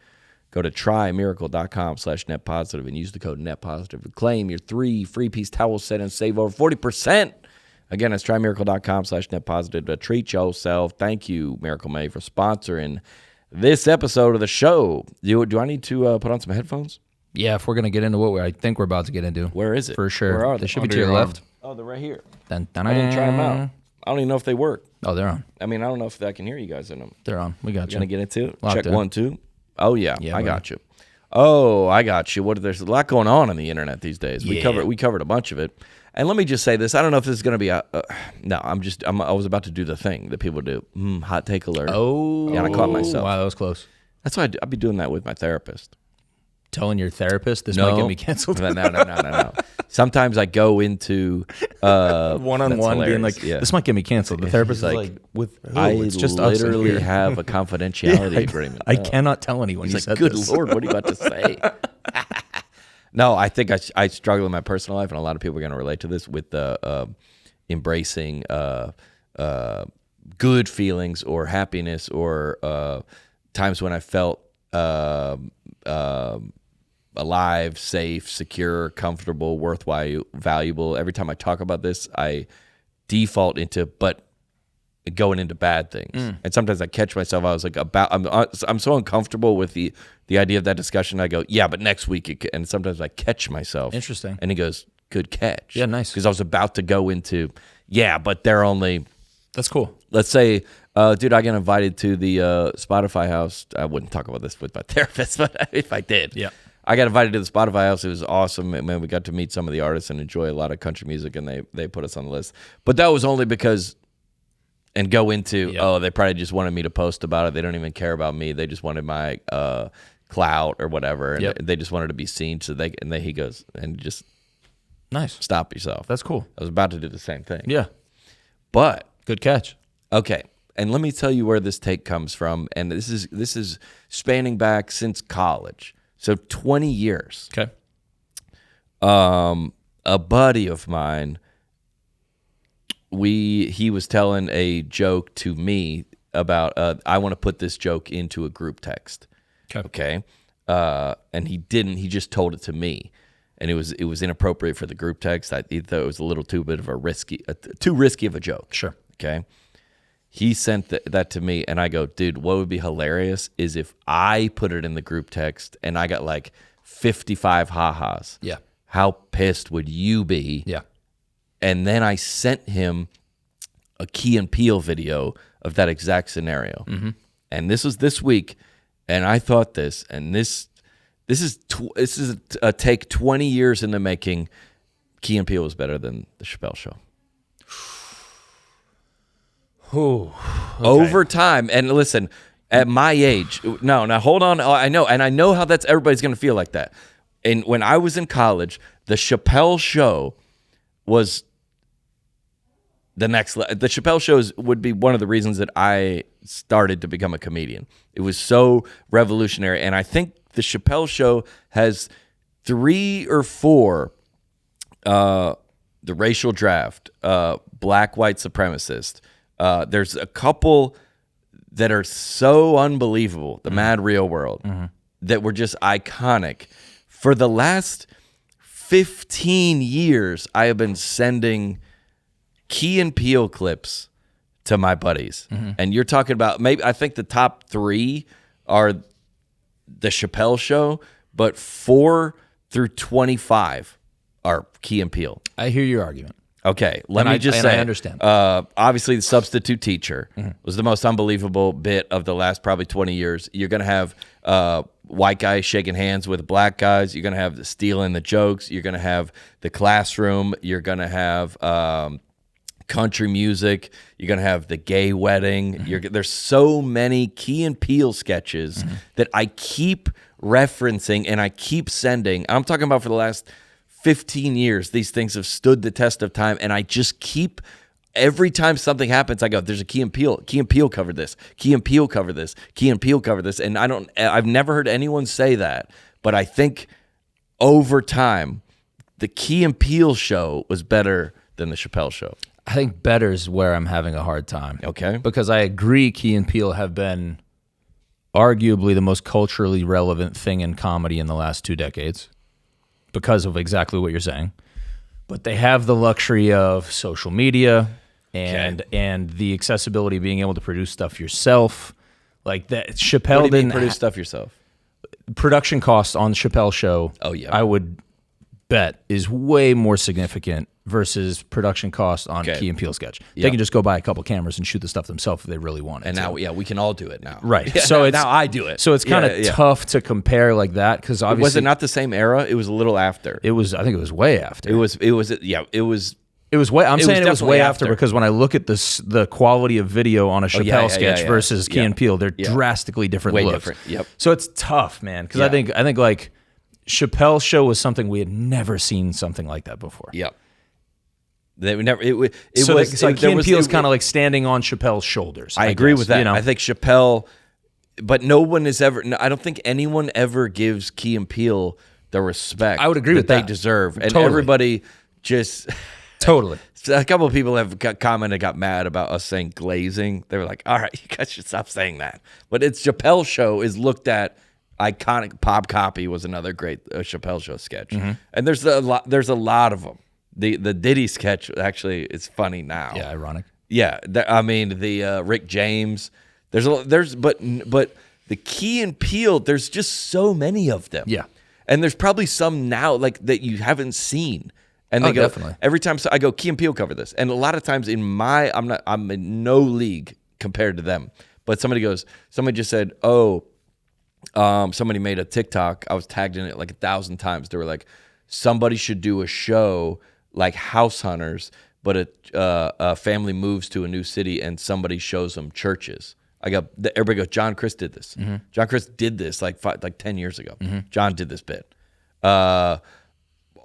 Go to trymiracle.com/netpositive and use the code NETPOSITIVE to claim your 3 free-piece towel set and save over 40%. Again, it's trymiracle.com/netpositive to treat yourself. Thank you, Miracle Made, for sponsoring this episode of the show. Do I need to put on some headphones? Yeah, if we're going to get into what I think we're about to get into. Where is it? For sure. Where are they? They should be Under to your your arm. left. Oh, they're right here. Dun, dun, I didn't try them dun. out. I don't even know if they work. Oh, they're on. I mean, I don't know if I can hear you guys in them. They're on. We got Gonna you. get into it? Locked Check in. 1, 2. Oh yeah, Yeah, I buddy. got you. Oh, I got you. There's a lot going on the internet these days. We Yeah. covered a bunch of it. And let me just say this. I don't know if this is going to be no, I was about to do the thing that people do. Hot take alert. Oh. Yeah, and I caught myself. Wow, that was close. That's why I'd be doing that with my therapist. Telling your therapist this might get me canceled? No. Sometimes I go into one-on-one being like, this might get me canceled. The therapist is like, it's just literally us have a confidentiality agreement. I cannot tell anyone He's you like, said good this. Lord, what are you about to say? No, I think I struggle in my personal life, and a lot of people are going to relate to this with embracing good feelings or happiness or times when I felt alive, safe, secure, comfortable, worthwhile, valuable. Every time I talk about this, I default into going into bad things. And sometimes I catch myself. I was like, I'm so uncomfortable with the idea of that discussion. I go, yeah, but next week, and sometimes I catch myself. Interesting. And he goes, good catch. Yeah, nice. Because I was about to go into, yeah, but they're only. That's cool. Let's say, dude, I got invited to the Spotify house. I wouldn't talk about this with my therapist, but if I did, yeah. I got invited to the Spotify house. It was awesome. Man, we got to meet some of the artists and enjoy a lot of country music, and they put us on the list. But that was only because, and go into, they probably just wanted me to post about it. They don't even care about me. They just wanted my clout or whatever, and they just wanted to be seen. So he goes, and just nice. Stop yourself. That's cool. I was about to do the same thing. Yeah. But good catch. Okay. And let me tell you where this take comes from. And this is spanning back since college. So 20 years. Okay. A buddy of mine, he was telling a joke to me about I want to put this joke into a group text. Okay. And he didn't. He just told it to me, and it was inappropriate for the group text. I thought it was a little too risky of a joke. Sure. Okay. He sent that to me, and I go, dude, what would be hilarious is if I put it in the group text and I got like 55 ha-has. Yeah. How pissed would you be? Yeah. And then I sent him a Key and Peele video of that exact scenario. Mm-hmm. And this was this week, and I thought this, and this is a take 20 years in the making. Key and Peele was better than the Chappelle Show. Okay. Over time, and listen, at my age, now hold on. I know how everybody's going to feel like that. And when I was in college, the Chappelle Show was the next. The Chappelle shows would be one of the reasons that I started to become a comedian. It was so revolutionary, and I think the Chappelle Show has 3 or 4. The racial draft, black white supremacist. There's a couple that are so unbelievable, the Mad Real World, that were just iconic. For the last 15 years, I have been sending Key and Peele clips to my buddies. And you're talking about, maybe I think the top 3 are the Chappelle Show, but 4 through 25 are Key and Peele. I hear your argument. Okay, let me just say, I understand. Obviously, the substitute teacher was the most unbelievable bit of the last probably 20 years. You're going to have white guys shaking hands with black guys. You're going to have stealing the jokes. You're going to have the classroom. You're going to have country music. You're going to have the gay wedding. There's so many Key and Peele sketches that I keep referencing and I keep sending. I'm talking about for the last 15 years, these things have stood the test of time, and I just keep, every time something happens, I go, there's a Key and Peele. Key and Peele covered this. Key and Peele covered this. Key and Peele covered this. And I've never heard anyone say that, but I think over time, the Key and Peele show was better than the Chappelle Show. I think better is where I'm having a hard time. Okay. Because I agree Key and Peele have been arguably the most culturally relevant thing in comedy in the last 2 decades. Because of exactly what you're saying. But they have the luxury of social media and the accessibility of being able to produce stuff yourself. Like that Chappelle What do you mean didn't produce stuff yourself? Production costs on the Chappelle Show, Oh, yeah. I would bet is way more significant versus production cost on Okay. Key and Peele sketch. They Yep. can just go buy a couple cameras and shoot the stuff themselves if they really want it. And now, we can all do it now. Right. Yeah, So now I do it. So it's kind of tough to compare like that because obviously Was it not the same era? It was a little after. It was. I think it was way after. It was. Yeah. It was. It was way. I'm It saying was it was definitely way after after. because when I look at the quality of video on a Chappelle yeah, sketch yeah. versus Key Yeah. and Peele, they're Yeah. drastically different Way looks. different. Yep. So it's tough, man. Because Yeah. I think like Chappelle's show was something we had never seen something like that before. Yep. They would never. It So was. it's like there Key and was- Peele's it- kind of like standing on Chappelle's shoulders. I agree guess, with that. You know? I think Chappelle, but no one is ever. No, I don't think anyone ever gives Key and Peele the respect I would agree with they that. deserve, and Totally. everybody just. Totally. A couple of people have got mad about us saying glazing. They were like, "All right, you guys should stop saying that." But it's Chappelle show is looked at. Iconic Pop Copy was another great Chappelle show sketch, and there's a lot. There's a lot of them. The Diddy sketch actually is funny now. Yeah, ironic. Yeah, I mean the Rick James. But the Key and Peele. There's just so many of them. Yeah. and there's probably some now like that you haven't seen. And they go definitely. every time. So I go Key and Peele cover this, and a lot of times I'm in no league compared to them. But somebody just said, oh. Somebody made a TikTok. I was tagged in it like 1,000 times. They were like, somebody should do a show like House Hunters, but a family moves to a new city and somebody shows them churches. Everybody goes, John Crist did this. Mm-hmm. John Crist did this like 10 years ago. John did this bit.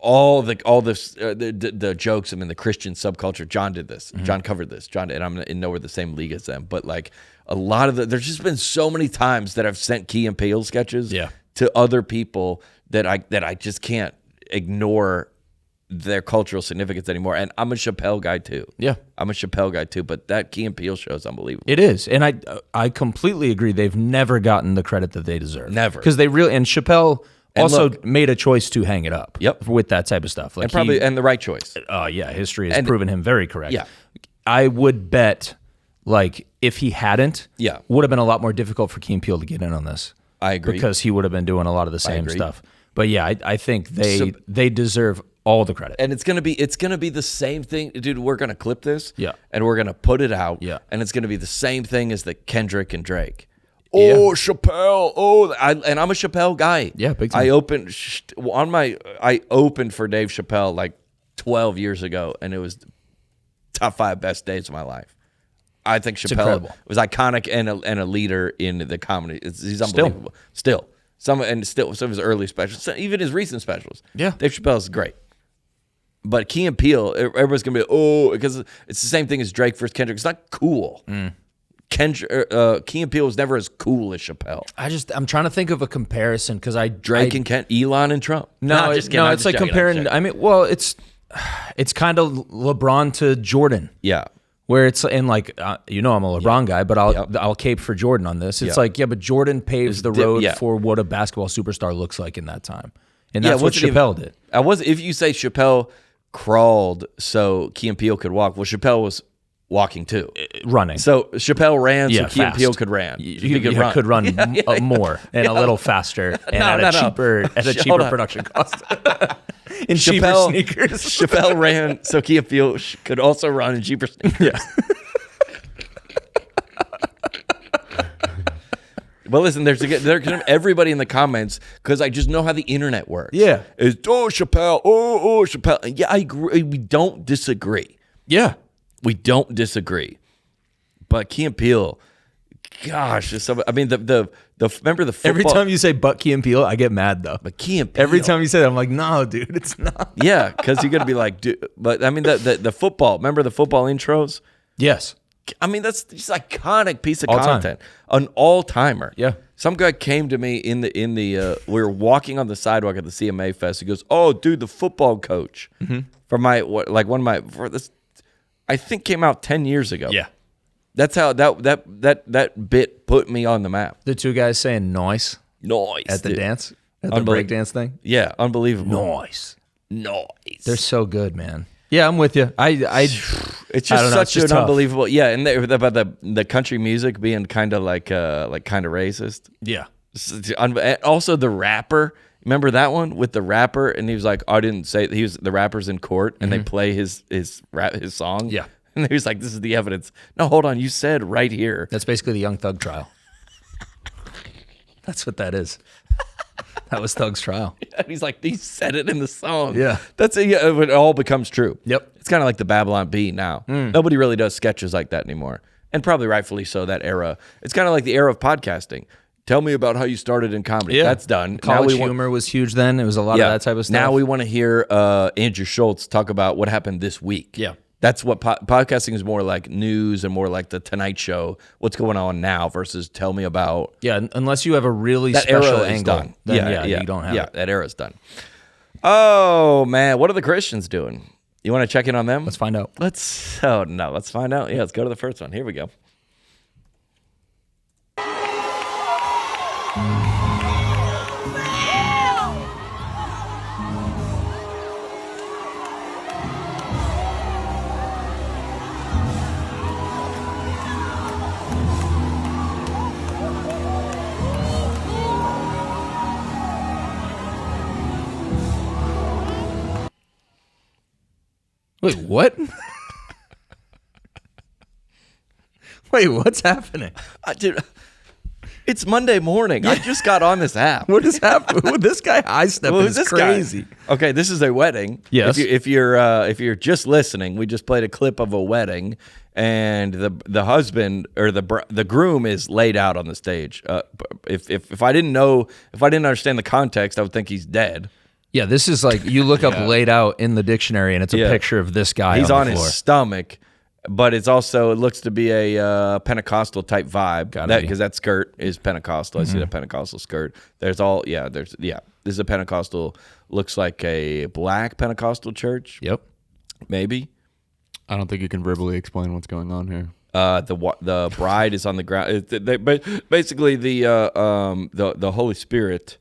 All the jokes. I mean, the Christian subculture. John did this. John covered this. And I'm in nowhere the same league as them. But like a lot of there's just been so many times that I've sent Key and Peele sketches to other people that I just can't ignore their cultural significance anymore. And I'm a Chappelle guy too. Yeah. I'm a Chappelle guy too. But that Key and Peele show is unbelievable. It is, and I completely agree. They've never gotten the credit that they deserve. Never. Because they really and Chappelle. Also look- made a choice to hang it up. Yep. With that type of stuff. Like And the right choice. yeah, history has proven him very correct. Yeah. I would bet, like, if he hadn't, Yeah. would have been a lot more difficult for Key and Peele to get in on this. I agree. Because he would have been doing a lot of the same agree. stuff. But yeah, I think they deserve all the credit. And it's gonna be the same thing, dude. We're gonna clip this, Yeah. and we're gonna put it out, Yeah. and it's gonna be the same thing as the Kendrick and Drake. Yeah. Oh, Chappelle! And I'm a Chappelle guy. Yeah, big time. I opened for Dave Chappelle like 12 years ago, and it was top 5 best days of my life. I think Chappelle incredible. was iconic and a leader in the comedy. He's unbelievable. Still. Some of his early specials, even his recent specials. Yeah. Dave Chappelle is great. But Key and Peele, everybody's gonna be because it's the same thing as Drake versus Kendrick. It's not cool. Key and Peele was never as cool as Chappelle. I'm trying to think of a comparison because Drake and Elon and Trump. No, just kidding. I'm it's just like joking. comparing. I mean, well, it's kind of LeBron to Jordan. Yeah. Where it's in like I'm a LeBron guy, but I'll cape for Jordan on this. It's like but Jordan paves the road for what a basketball superstar looks like in that time, and that's what Chappelle did. If you say Chappelle crawled so Key and Peele could walk, well, Chappelle was walking too, running. So Chappelle ran so Key and fast. Peele could run. He could run more and a little faster and at a cheaper production cost. In cheaper sneakers. Chappelle ran so Key and Peele could also run in cheaper sneakers. Yeah. Well, listen, there's everybody in the comments because I just know how the internet works. Yeah. It's Chappelle, Chappelle. Yeah, I agree. We don't disagree. Yeah. We don't disagree. But Key and Peele, gosh, remember the football. Every time you say but Key and Peele, I get mad though. But Key and Peele. Every time you say that, I'm like, no, dude, it's not. Yeah, because you're gonna be like, dude. But I mean, the football. Remember the football intros? Yes. I mean, that's just iconic piece of All-time. content, an all-timer. Yeah. Some guy came to me in the we were walking on the sidewalk at the CMA Fest. He goes, "Oh, dude, the football coach for I think came out 10 years ago." Yeah. That's how that bit put me on the map. The two guys saying noise Noise at the dude. dance, at the break dance thing. Yeah, unbelievable. Noise. They're They're so good, man. Yeah, I'm with you. It's just I don't know, such it's just an tough. unbelievable. Yeah, and about the country music being kind of like kind of racist. Yeah. And also the rapper Remember that one with the rapper? And he was like, I didn't say, the rapper's in court and they play his song. Yeah. And he was like, this is the evidence. No, hold on. You said right here. That's basically the Young Thug trial. That's what that is. That was Thug's trial. And he's like, he said it in the song. Yeah. It all becomes true. Yep. It's kind of like the Babylon Bee now. Nobody really does sketches like that anymore. And probably rightfully so, that era. It's kind of like the era of podcasting. Tell me about how you started in comedy. Yeah. That's done. College humor was huge then. It was a lot of that type of stuff. Now we want to hear Andrew Schultz talk about what happened this week. Yeah. That's what podcasting is, more like news and more like the Tonight Show. What's going on now versus tell me about. Yeah, unless you have a really That special era is angle. done. Then you don't have it. That era's done. Oh, man. What are the Christians doing? You want to check in on them? Let's find out. Let's find out. Yeah, let's go to the first one. Here we go. Wait, what? Wait, what's happening? Dude, it's Monday morning. I just got on this app. What is happening? This guy high stepping is this crazy. Guy? Okay, this is a wedding. Yes. If you're just listening, we just played a clip of a wedding, and the husband or the groom is laid out on the stage. If I didn't understand the context, I would think he's dead. Yeah, this is like you look up laid out in the dictionary, and it's a picture of this guy. He's on on the floor. his stomach, but it looks to be a Pentecostal type vibe. Because that skirt is Pentecostal. I see the Pentecostal skirt. This is a Pentecostal. Looks like a black Pentecostal church. Yep. Maybe. I don't think you can verbally explain what's going on here. The bride is on the ground. But basically the Holy Spirit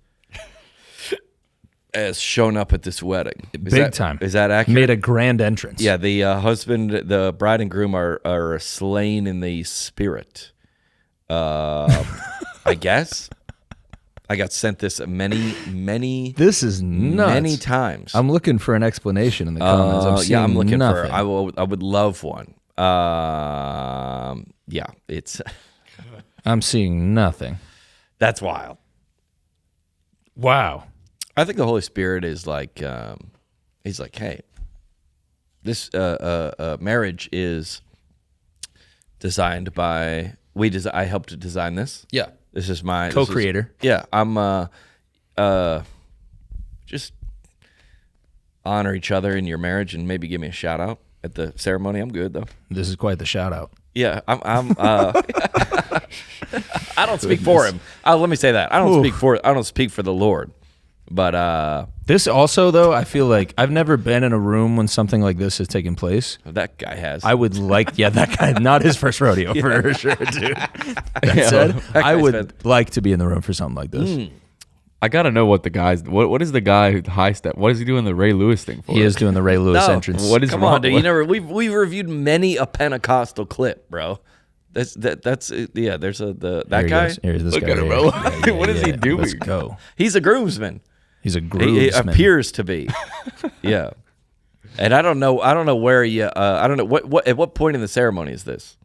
has shown up at this wedding. Big time. Is that accurate? Made a grand entrance. Yeah, the bride and groom are slain in the spirit. I guess. I got sent this many This is nuts. many times. I'm looking for an explanation in the comments. I'm seeing I'm looking nothing. for. I would love one. It's I'm seeing nothing. that's wild. Wow. I think the Holy Spirit is like, he's like, hey, this marriage is designed by I helped to design this. Yeah. This is my Co-creator. I'm just honor each other in your marriage and maybe give me a shout out at the ceremony. I'm good though. This is quite the shout out. Yeah, I'm I don't speak for him. Let me say that. I don't speak for the Lord. But This also, though, I feel like I've never been in a room when something like this has taken place. that guy has. I would like, that guy, not his first rodeo for sure, dude. That said, I would like to be in the room for something like this. I gotta know what the guy's. What is the guy who high step? What is he doing the Ray Lewis thing for? He is doing the Ray Lewis entrance. What is Come wrong? on, dude. We've reviewed many a Pentecostal clip, bro. There's that Here he guy. goes. Here's this Look guy at him, right bro. here. What is he doing? Let's go. He's a groomsman. He's a He groomsman. appears to be. Yeah. And I don't know where you. I don't know what at what point in the ceremony is this.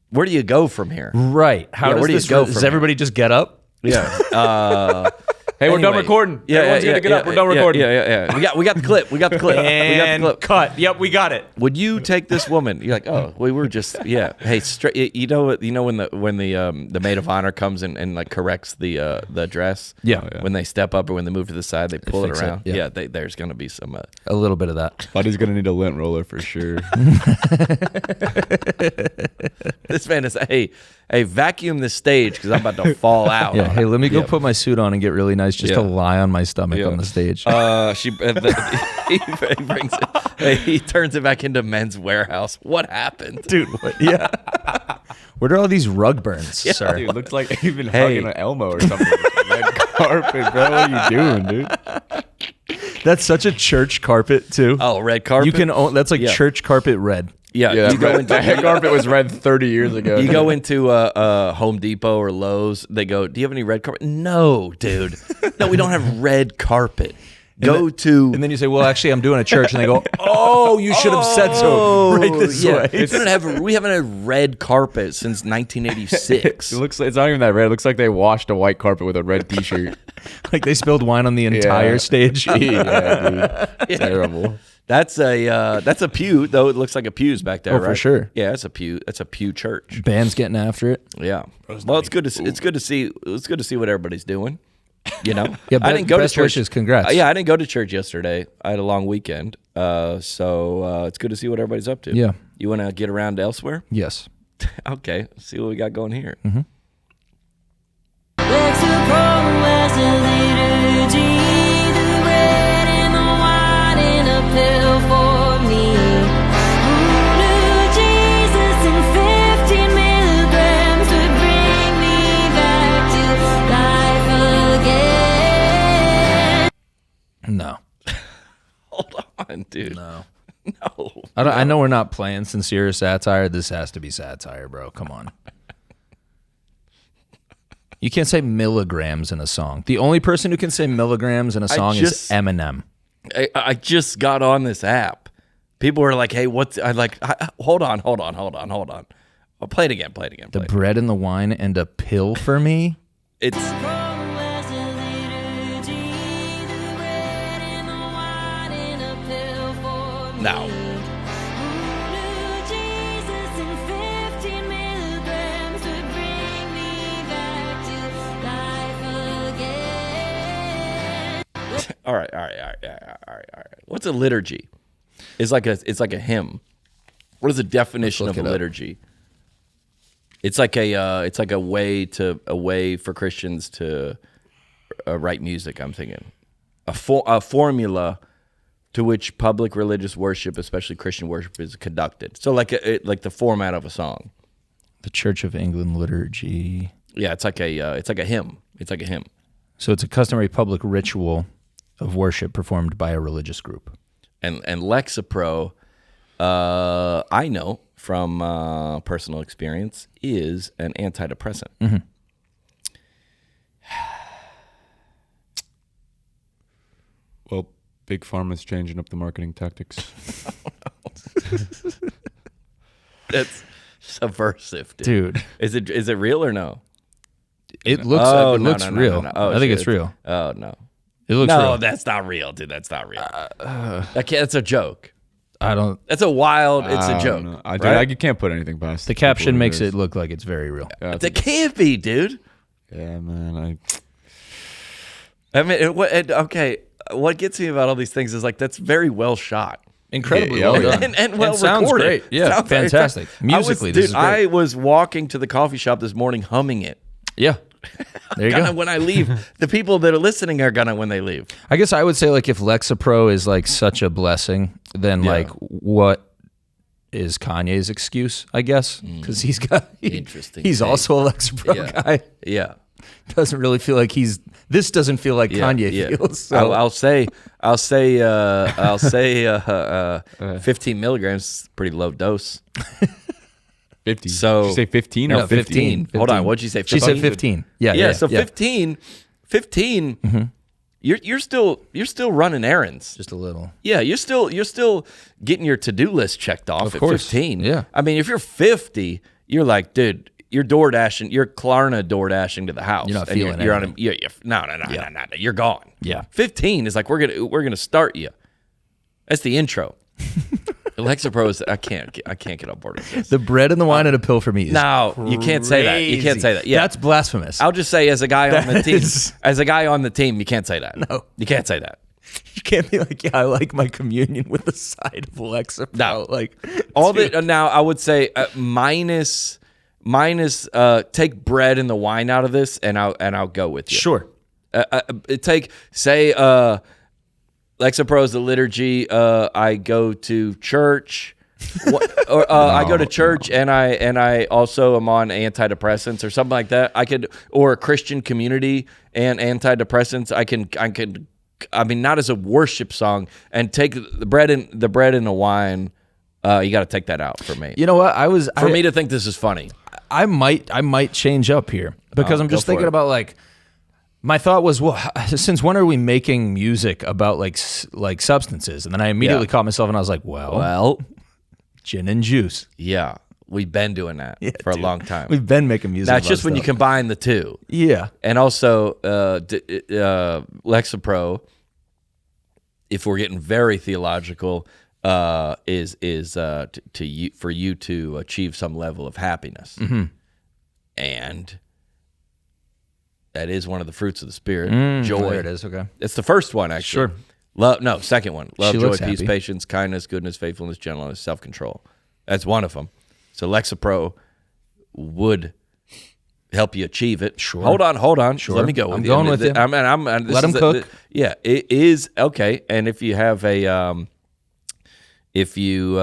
Where do you go from here? Right. How Yeah, does where do you this go Does from everybody just get up? Yeah. Hey, we're done Anyway. recording. Everyone's gonna get up. We're done yeah, recording. Yeah. We got the clip. We got the clip. And cut. Yep, we got it. Would you take this woman? You're like, oh, we were just, yeah. Hey, straight. You know when the maid of honor comes and like corrects the dress. Yeah. When they step up or when they move to the side, they pull it fix it, around. yeah. There's gonna be some. A little bit of that. Buddy's gonna need a lint roller for sure. This man is hey, vacuum the stage because I'm about to fall out. Yeah. Hey, let me go put my suit on and get really nice just to lie on my stomach on the stage. He brings it. He turns it back into Men's Warehouse. What happened, Dude, what? Yeah. Where are all these rug burns, sir? Dude, looks like you've been hugging an Elmo or something. Red carpet, bro. What are you doing, dude? That's such a church carpet too. Oh, red carpet. You can own that's like church carpet red. Yeah, you go into that carpet was red 30 years ago. You go into Home Depot or Lowe's. They go, "Do you have any red carpet?" No, dude. No, we don't have red carpet. And then you say, "Well, actually, I'm doing a church," and they go, "Oh, you should have said so right this way." We haven't had red carpet since 1986. It looks like, it's not even that red. It looks like they washed a white carpet with a red T-shirt. Like they spilled wine on the entire stage. Yeah, dude. Terrible. That's a pew, though. It looks like a pew's back there, Oh, right? for sure. Yeah, that's a pew. That's a pew church. Band's getting after it. Yeah. Well, it's good to see what everybody's doing. You know, Yeah, I didn't go to best church. wishes, congrats. Yeah, I didn't go to church yesterday. I had a long weekend, so it's good to see what everybody's up to. Yeah. You want to get around elsewhere? Yes. Okay, let's see what we got going here. Mm-hmm. No. Hold on, dude. No. No. I know we're not playing sincere satire. This has to be satire, bro. Come on. You can't say milligrams in a song. The only person who can say milligrams in a song is Eminem. I just got on this app. People were like, "Hey, what's?" Hold on. I'll play it again. The bread and the wine and a pill for me. It's. No. All right. What's a liturgy? It's like a hymn. What is the definition of a liturgy? It's like a way for Christians to write music. I'm thinking a formula to which public religious worship, especially Christian worship, is conducted. So like the format of a song. The Church of England liturgy. Yeah, it's like a hymn. It's like a hymn. So it's a customary public ritual of worship performed by a religious group. And Lexapro, I know from personal experience, is an antidepressant. Mm-hmm. Well, Big Pharma's changing up the marketing tactics. That's subversive, dude. Is it real or no? It looks real. No. I think it's real. Oh no. It looks real. No, that's not real, dude. That's not real. That's a joke. I don't. That's a wild. It's a joke. I can't put anything past the caption makes it look like it's very real. It can't be, dude. Yeah, man. I mean, okay. What gets me about all these things is like that's very well shot. Incredibly well done. And well sounds recorded. great. Yeah, sounds fantastic. Musically, this is great. I was walking to the coffee shop this morning humming it. Yeah. There you go. When I leave, the people that are listening are gonna when they leave. I guess I would say like if Lexapro is like such a blessing, then like what is Kanye's excuse? I guess because he's Interesting. He's also a Lexapro guy. Yeah. Doesn't really feel like this doesn't feel like Kanye feels. So. I'll say 15 milligrams is a pretty low dose. 50. So did you say 15 or 15? Hold on, what'd you say? 15? She said 15. Yeah. So 15. Mm-hmm. You're still running errands. Just a little. Yeah, you're still getting your to-do list checked off of at course. 15. Yeah. I mean, if you're 50, you're like, dude, you're DoorDashing, you're Klarna DoorDashing to the house. You're not and feeling you're on anything. No, you're gone. Yeah. 15 is like we're gonna start you. That's the intro. Lexapro is I can't get on board with this. The bread and the wine and a pill for me is You can't say that. You can't say that. Yeah. That's blasphemous. I'll just say as a guy on the team, you can't say that. No. You can't say that. You can't be like, yeah, I like my communion with the side of Lexapro. No. Like all that now I would say minus take bread and the wine out of this and I'll go with you. Sure. Lexapro is the liturgy. I go to church, I go to church, and I also am on antidepressants or something like that. Or a Christian community and antidepressants. I mean, not as a worship song, and take the bread and the wine. You got to take that out for me. You know what? For me to think this is funny. I might change up here because I'm just go for thinking it. about like. My thought was, well, since when are we making music about like substances? And then I immediately caught myself and I was like, well, gin and juice. Yeah, we've been doing that for a long time. We've been making music. That's about just when you stuff. combine the two. Yeah. And also, Lexapro, if we're getting very theological, is for you to achieve some level of happiness, and that is one of the fruits of the Spirit. Joy. There it is. Okay. It's the first one, actually. Sure. Second one. Love, She joy, looks peace, happy. patience, kindness, goodness, faithfulness, gentleness, self-control. That's one of them. So Lexapro would help you achieve it. Sure. Hold on. Sure. Let me go with I'm you. going with you. Let him cook. Yeah, it is okay. And if you have if you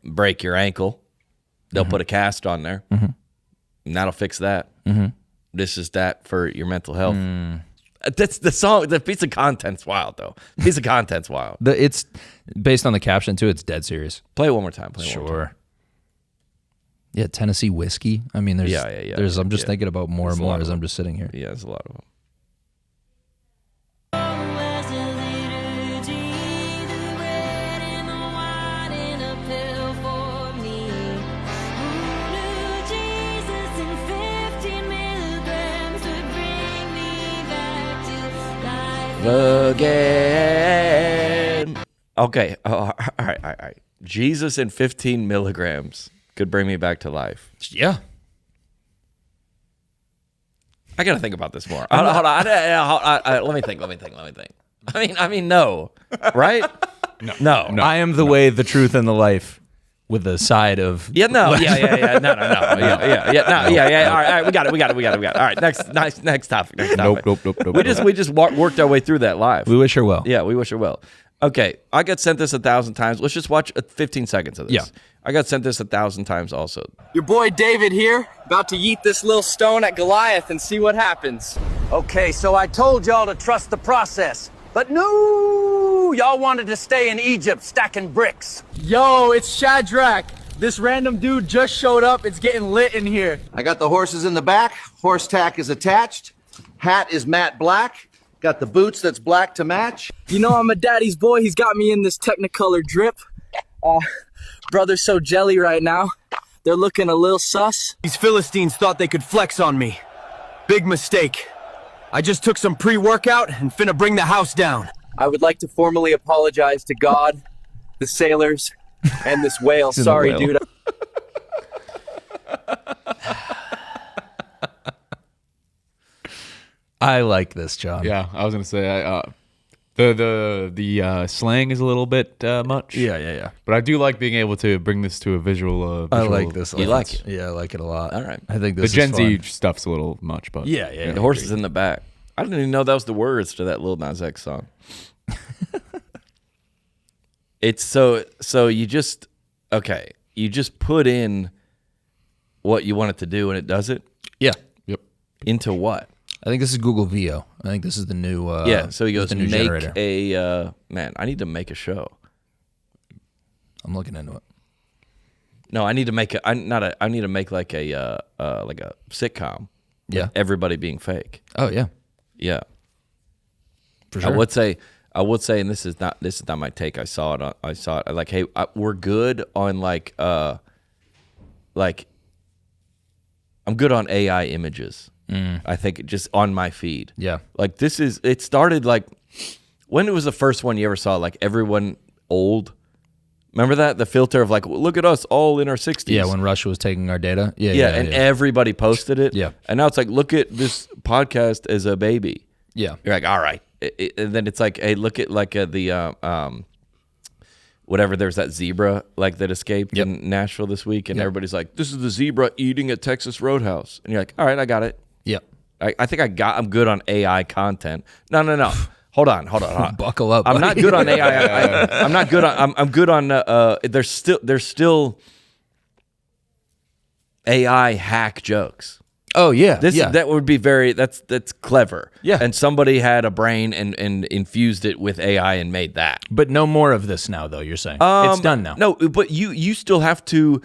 break your ankle, they'll put a cast on there, and that'll fix that. This is that for your mental health. That's the song. The piece of content's wild, though. Piece of content's wild. It's based on the caption too. It's dead serious. Play it one more time. Play it one more time. Sure. Yeah, Tennessee whiskey. I mean, there's. Yeah. I'm just thinking about more and a more lot as of I'm just sitting here. Yeah, there's a lot of them. Again. Okay. All right. Jesus in 15 milligrams could bring me back to life. Yeah. I gotta think about this more. Hold on. Let me think. I mean, no, right? No. I am the way, the truth, and the life, with a side of. Yeah. No. Yeah. No. Yeah. All right. We got it. All right. Next topic. Nope. We just worked our way through that live. We wish her well. Yeah, we wish her well. Okay, I got sent this 1,000 times. Let's just watch 15 seconds of this. Yeah. I got sent this 1,000 times also. Your boy David here, about to yeet this little stone at Goliath and see what happens. Okay, so I told y'all to trust the process, but no, y'all wanted to stay in Egypt stacking bricks. Yo, it's Shadrach. This random dude just showed up. It's getting lit in here. I got the horses in the back. Horse tack is attached. Hat is matte black. Got the boots that's black to match. You know I'm a daddy's boy. He's got me in this Technicolor drip. Brother's so jelly right now. They're looking a little sus. These Philistines thought they could flex on me. Big mistake. I just took some pre-workout and finna bring the house down. I would like to formally apologize to God, the sailors, and this whale. Sorry, whale. dude. I like this, John. Yeah, I was gonna say the slang is a little bit much. Yeah. But I do like being able to bring this to a visual. I like this. You like it? Yeah, I like it a lot. All right. I think The this Gen is Z fun. stuff's a little much, but Yeah. The horse is in the back. I didn't even know that was the words to that Lil Nas X song. It's so you just put in what you want it to do and it does it Yeah. Yep. into what? I think this is Google VO. I think this is the new. So he goes, the new make generator. a man. I need to make a show. I'm looking into it. No, I need to make I need to make like a sitcom. Yeah. With everybody being fake. Oh yeah, Yeah. for sure. I would say, and this is not my take. I saw it. Like, hey, we're good on like I'm good on AI images. I think just on my feed. Yeah. Like it started like, when it was the first one you ever saw, like everyone old. Remember that? The filter of like, look at us all in our 60s. Yeah, when Russia was taking our data. Yeah, and everybody posted it. Yeah. And now it's like, look at this podcast as a baby. Yeah. You're like, all right. And then it's like, hey, look at like the whatever. There's that zebra like that escaped in Nashville this week, and everybody's like, this is the zebra eating at Texas Roadhouse, and you're like, all right, I got it. Yeah. I think I'm good on AI content. No. Hold on. Buckle up. I'm not good on AI. I'm not good on. I'm good on. There's still AI hack jokes. Oh yeah, That would be that's clever. Yeah. And somebody had a brain and infused it with AI and made that. But no more of this now, though. You're saying it's done now. No, but you still have to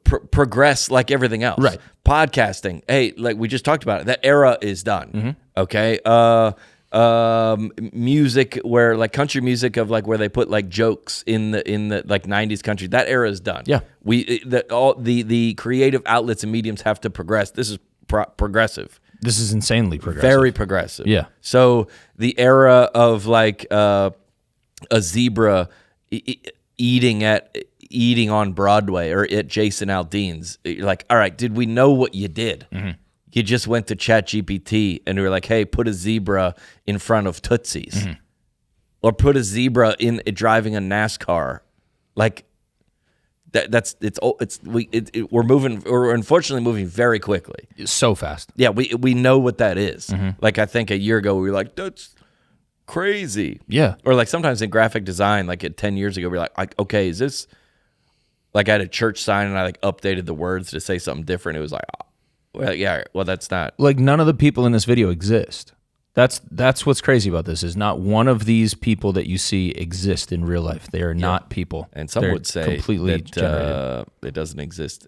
progress like everything else. Right. Podcasting. Hey, like we just talked about it. That era is done. Okay. Music where like country music of like where they put like jokes in the like 90s country. That era is done. Yeah. All the creative outlets and mediums have to progress. This is progressive. This is insanely progressive. Very progressive. Yeah. So the era of like a zebra eating on Broadway or at Jason Aldean's, you're like, all right, did we know what you did? You just went to ChatGPT and we were like, hey, put a zebra in front of Tootsie's, or put a zebra in driving a NASCAR, like. We're unfortunately moving very quickly. So fast. Yeah, we know what that is. Like I think a year ago we were like, that's crazy. Yeah. Or like sometimes in graphic design, like 10 years ago, we were like, okay, is this like I had a church sign and I like updated the words to say something different. It was like, oh, well, yeah, well that's not Like none of the people in this video exist. That's what's crazy about this is not one of these people that you see exist in real life. They are not people. And some They're would say completely that generated. it doesn't exist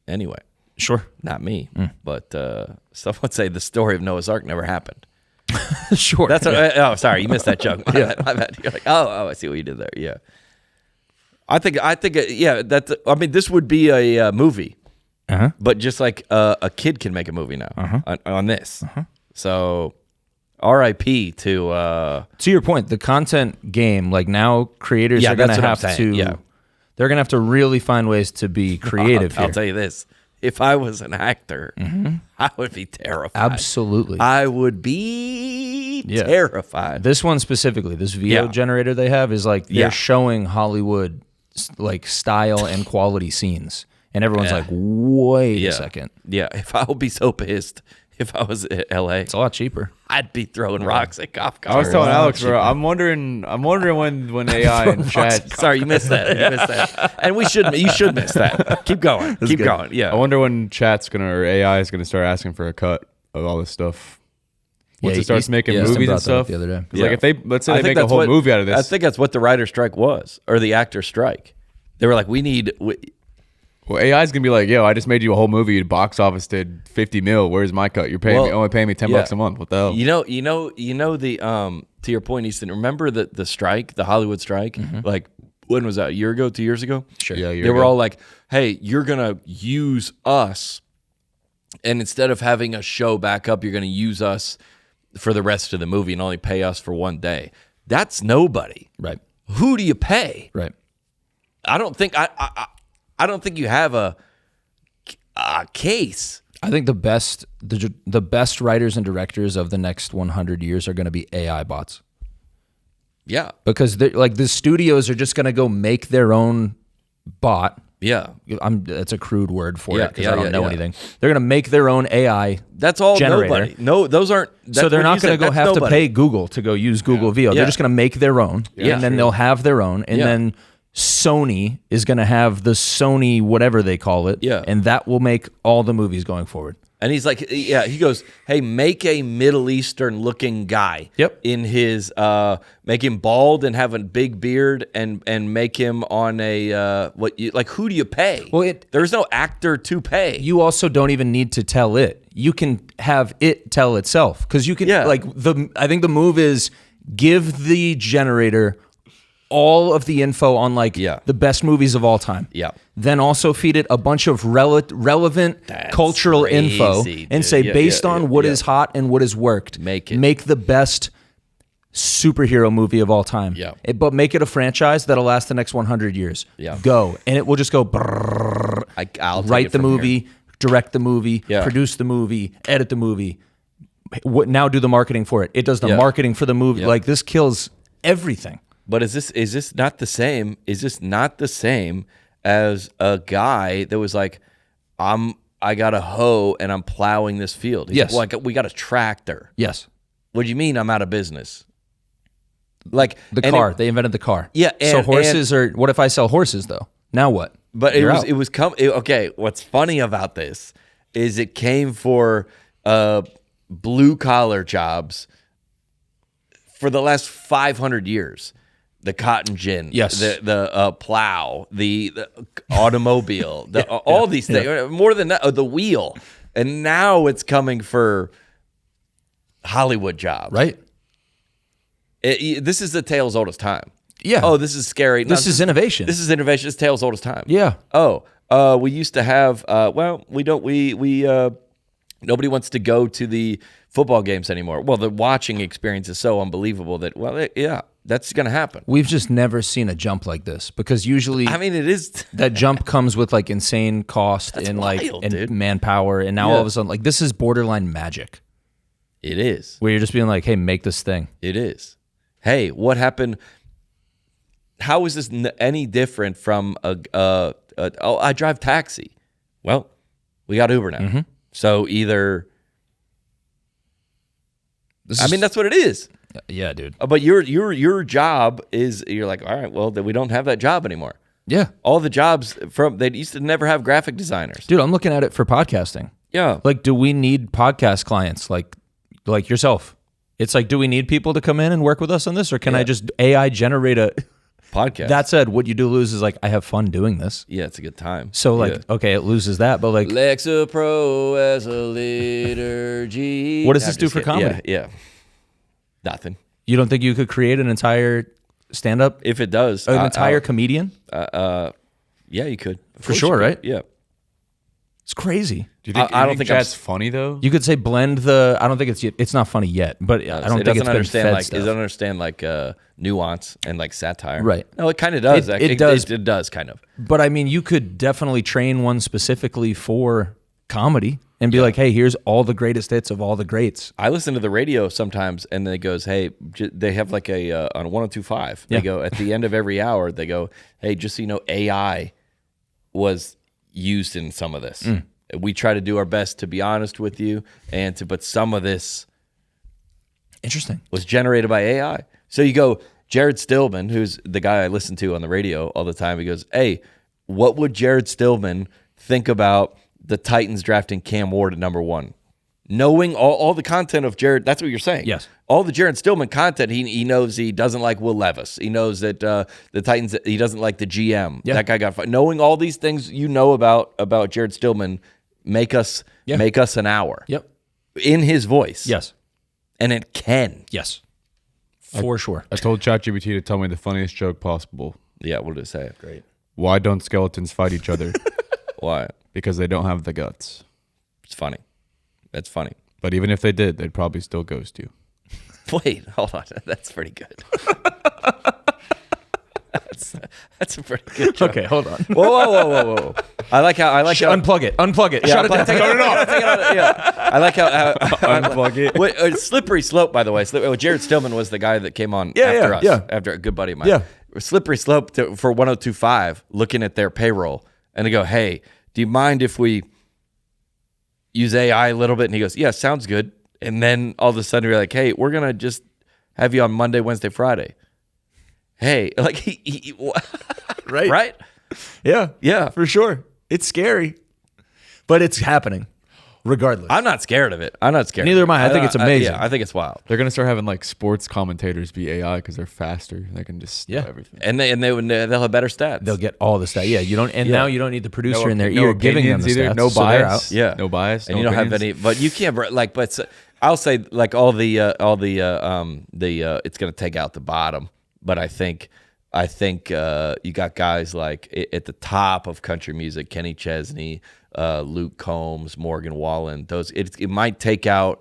anyway. Sure. Not me, but some would say the story of Noah's Ark never happened. Sure. That's oh, sorry, you missed that joke. My bad. You're like, oh, I see what you did there. Yeah, I think, yeah. I mean, this would be a movie, but just like a kid can make a movie now on this. So, R.I.P. to your point, the content game. Like now, creators are going to have to. Yeah. They're going to have to really find ways to be creative. I'll tell you this. If I was an actor, I would be terrified. Absolutely. I would be terrified. This one specifically, this VO generator they have is like they're showing Hollywood like style and quality scenes. And everyone's like, wait a second. Yeah, if I would be so pissed if I was in LA. It's a lot cheaper. I'd be throwing rocks at cop cars. I was telling Alex, bro, I'm wondering when AI and chat. Sorry, you missed that. And you should miss that. Keep going. Keep going. Yeah. I wonder when AI is gonna start asking for a cut of all this stuff. Once it starts making movies and stuff. The other day. Like if let's say they make a whole movie out of this. I think that's what the writer's strike was, or the actor's strike. They were like, well, AI is gonna be like, yo, I just made you a whole movie. Box office did 50 mil. Where's my cut? You're paying me only paying me $10 a month. What the hell? You know the to your point, Easton. Remember the strike, the Hollywood strike? Like when was that? A year ago? 2 years ago? Sure. Yeah, they were all like, hey, you're gonna use us, and instead of having a show back up, you're gonna use us for the rest of the movie and only pay us for one day. That's nobody. Right. Who do you pay? Right. I don't think you have a case. I think the best writers and directors of the next 100 years are going to be AI bots. Yeah. Because like the studios are just going to go make their own bot. Yeah. That's a crude word for it because Yeah, I don't know anything. They're going to make their own AI. That's all generator. nobody. No, those aren't. So they're not going to go have to pay Google to go use Google VO. They're just going to make their own, and then they'll have their own, and then Sony is going to have the Sony whatever they call it, and that will make all the movies going forward. And he's like, he goes, hey, make a Middle Eastern looking guy. Yep. In his, make him bald and have a big beard, and make him on a who do you pay? Well, there's no actor to pay. You also don't even need to tell it. You can have it tell itself because you can I think the move is give the generator all of the info on the best movies of all time. Yeah. Then also feed it a bunch of relevant cultural info and say, based on what is hot and what has worked, make the best superhero movie of all time. Yeah. But make it a franchise that'll last the next 100 years. Yeah. Go. And it will just go brrrr, I'll write the movie, direct the movie, produce the movie, edit the movie. Now do the marketing for it. It does the marketing for the movie. Like this kills everything. But is this not the same? Is this not the same as a guy that was like, I got a hoe and I'm plowing this field? He's like, well, we got a tractor. Yes. What do you mean I'm out of business? Like the car, they invented the car. Yeah. So horses are. What if I sell horses though? Now what? But okay. What's funny about this is it came for blue collar jobs for the last 500 years. The cotton gin, yes, the plow, the automobile, all these things. More than that, the wheel, and now it's coming for Hollywood jobs. Right. This is the tale as old as time. Yeah. Oh, this is scary. This is innovation. This is innovation. This is tale as old as time. Yeah. Oh, we used to have. Well, we don't. Nobody wants to go to the football games anymore. Well, the watching experience is so unbelievable that. Well, yeah, that's going to happen. We've just never seen a jump like this because usually, I mean, it is that jump comes with like insane cost and wild, and dude. manpower, and now all of a sudden, like this is borderline magic. It is. Where you're just being like, hey, make this thing. It is. Hey, what happened? How is this any different from I drive taxi? Well, we got Uber now. Mm-hmm. So either, that's what it is. Yeah, dude. But your job is, you're like, all right, well, we don't have that job anymore. Yeah. All the jobs they used to never have graphic designers. Dude, I'm looking at it for podcasting. Yeah. Like, do we need podcast clients like yourself? It's like, do we need people to come in and work with us on this, or can I just AI generate a podcast? That said, what you do lose is like, I have fun doing this. Yeah, it's a good time. So like, okay, it loses that, but like, Lexapro as a liturgy. What does this do for comedy? Yeah. Nothing. You don't think you could create an entire stand-up? If it does. An entire comedian? Yeah, you could. For sure, right? Yeah. It's crazy. Do you think, I don't think that's funny though? You could say blend the. I don't think it's not funny yet, but I don't think it's been fed stuff. It doesn't understand like nuance and like satire. Right. No, it kind of does. It does. It does kind of. But I mean, you could definitely train one specifically for comedy and be like, hey, here's all the greatest hits of all the greats. I listen to the radio sometimes, and it goes, hey, they have like a on 102.5. They go at the end of every hour. They go, hey, just so you know, AI was used in some of this. We try to do our best to be honest with you, but some of this Interesting was generated by AI. So you go, Jared Stillman, who's the guy I listen to on the radio all the time. He goes, hey, what would Jared Stillman think about the Titans drafting Cam Ward at number 1? Knowing all the content of Jared, that's what you're saying. Yes. All the Jared Stillman content, he knows he doesn't like Will Levis. He knows that the Titans, he doesn't like the GM. Yeah. That guy got fired. Knowing all these things you know about Jared Stillman make us an hour. Yep. In his voice. Yes. And it can. Yes. For sure. I told ChatGPT to tell me the funniest joke possible. Yeah, what did it say? Great. Why don't skeletons fight each other? Why? Because they don't have the guts. It's funny. That's funny. But even if they did, they'd probably still ghost you. Wait, hold on. That's pretty good. That's a pretty good joke. Okay, hold on. Whoa. I like how Unplug it. Yeah, Shut it down. take it off. Yeah. I like how Unplug it. Wait, slippery slope, by the way. Jared Stillman was the guy that came on after us. yeah. After a good buddy of mine. Yeah. Slippery slope for 102.5, looking at their payroll, and they go, hey, do you mind if we use AI a little bit? And he goes, yeah, sounds good. And then all of a sudden we're like, hey, we're going to just have you on Monday, Wednesday, Friday. Hey, like he Right. Right? Yeah. Yeah. For sure. It's scary. But it's happening regardless. I'm not scared of it. I'm not scared. Neither am I. I think it's amazing. I think it's wild. They're gonna start having like sports commentators be AI because they're faster. They can just know everything. And they'll have better stats. They'll get all the stats. Yeah, you don't. And now you don't need the producer in their no ear giving them the either. stats. No so they're out. bias. Yeah, no bias. and no you don't opinions. have any. But you can't like. But I'll say like all the it's gonna take out the bottom. But I think you got guys like at the top of country music, Kenny Chesney, Luke Combs, Morgan Wallen. Those it might take out,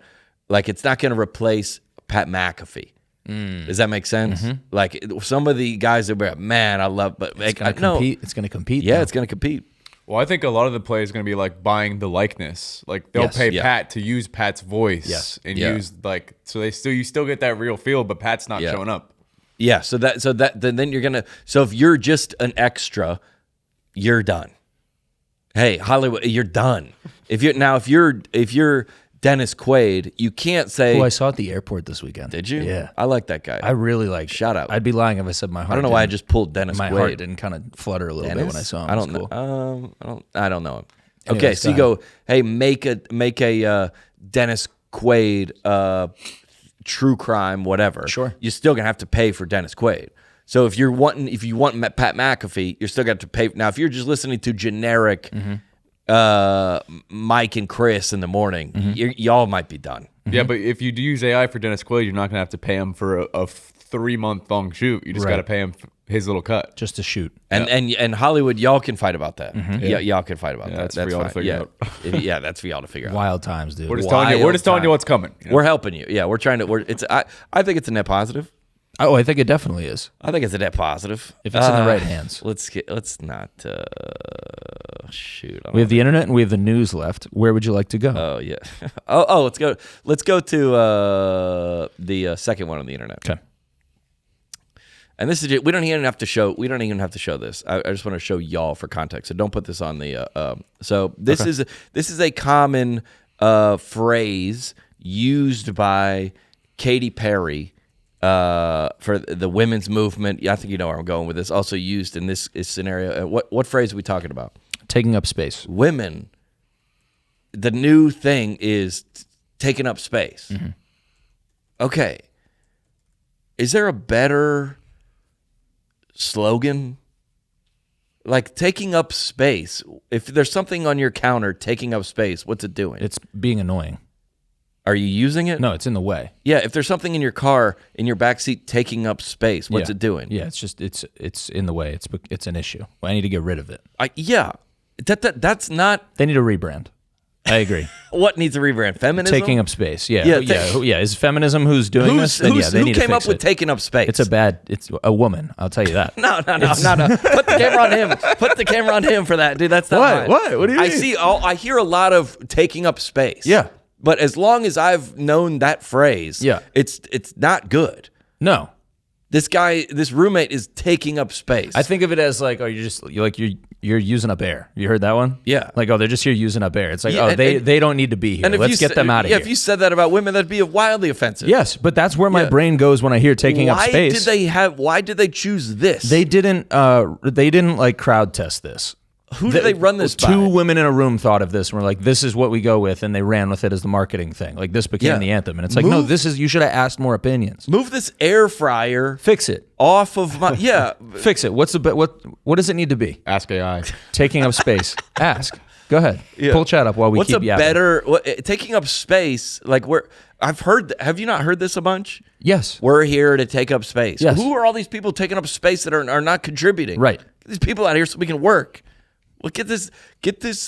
like it's not going to replace Pat McAfee. Does that make sense? Like some of the guys that were, man, I love, but It's going to compete. It's going to compete. Yeah, though. it's going to compete. Well, I think a lot of the play is going to be like buying the likeness. Like they'll pay Pat to use Pat's voice and use like so you still get that real feel, but Pat's not showing up. Yeah, so then you're gonna. So if you're just an extra, you're done. Hey, Hollywood, you're done. If you're Dennis Quaid, you can't say. Who I saw at the airport this weekend. Did you? Yeah, I like that guy. I really like. Shout out. I'd be lying if I said my heart. I don't know why I just pulled Dennis My Quaid. heart didn't kind of flutter a little bit when I saw him. I don't know. I don't know him. Anyways, Okay, so you go, hey, make a Dennis Quaid true crime, whatever. Sure. You're still gonna have to pay for Dennis Quaid. So if you want Pat McAfee, you're still gonna have to pay. Now, if you're just listening to generic Mike and Chris in the morning, y'all might be done. Yeah, but if you do use AI for Dennis Quaid, you're not gonna have to pay him for a 3-month long shoot. You just got to pay him his little cut. Just to shoot. And Hollywood, y'all can fight about that. Yeah, y'all can fight about that. That's for y'all to figure out. Yeah, that's for y'all to figure out. Wild times, dude. We're just telling you what's coming. You know? We're helping you. Yeah, we're trying to. I think it's a net positive. Oh, I think it definitely is. I think it's a net positive If it's in the right hands. Let's not shoot. We have the internet and we have the news left. Where would you like to go? Oh yeah. Let's go. Let's go to the second one on the internet. Okay. And this is we don't even have to show this. I just want to show y'all for context. So don't put this on the. So this is a common phrase used by Katy Perry for the women's movement. I think you know where I'm going with this. Also used in this scenario. What phrase are we talking about? Taking up space. Women. The new thing is taking up space. Mm-hmm. Okay. Is there a better slogan? Like taking up space. If there's something on your counter taking up space, what's it doing? It's being annoying. Are you using it? No, it's in the way. Yeah, if there's something in your car, in your backseat taking up space, what's it doing? Yeah, it's in the way. It's an issue. I need to get rid of it. That's not. They need a rebrand. I agree. What needs a rebrand? Feminism? Taking up space. Yeah. Is feminism who's doing this? Then they need to fix it. Who came up with taking up space? It's a woman. I'll tell you that. No. Put the camera on him. Put the camera on him for that, dude. That's not mine. What? What do you mean? I hear a lot of taking up space. Yeah. But as long as I've known that phrase, it's not good. No. This roommate is taking up space. I think of it as like, you're using up air. You heard that one? Yeah. Like, they're just here using up air. It's like, they don't need to be here. And Let's get them out of here. Yeah, if you said that about women, that'd be wildly offensive. Yes, but that's where my brain goes when I hear taking up space. Why did they choose this? They didn't like crowd test this. Who did they run this by? Two women in a room thought of this and were like, this is what we go with, and they ran with it as the marketing thing. Like, this became the anthem. And it's like, no, you should have asked more opinions. Move this air fryer. Fix it. Off of my, Fix it. What does it need to be? Ask AI. Taking up space. Ask. Go ahead. Yeah. Pull chat up while we keep yapping. Taking up space, like have you not heard this a bunch? Yes. We're here to take up space. Yes. Who are all these people taking up space that are not contributing? Right. Get these people out here so we can work. Well, get this.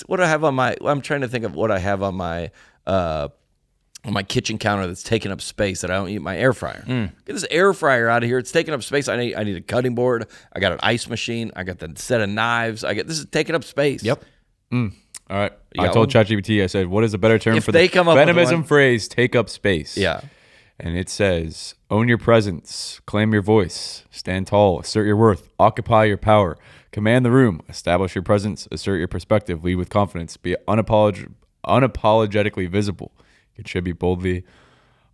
What do I have on my? I'm trying to think of what I have on my kitchen counter that's taking up space that I don't eat. My air fryer. Get this air fryer out of here. It's taking up space. I need a cutting board. I got an ice machine. I got the set of knives. This is taking up space. Yep. All right. I told ChatGPT. I said, "What is a better term for they the come up feminism phrase? Take up space." Yeah. And it says, own your presence, claim your voice, stand tall, assert your worth, occupy your power, command the room, establish your presence, assert your perspective, lead with confidence, be unapologetically visible, contribute boldly,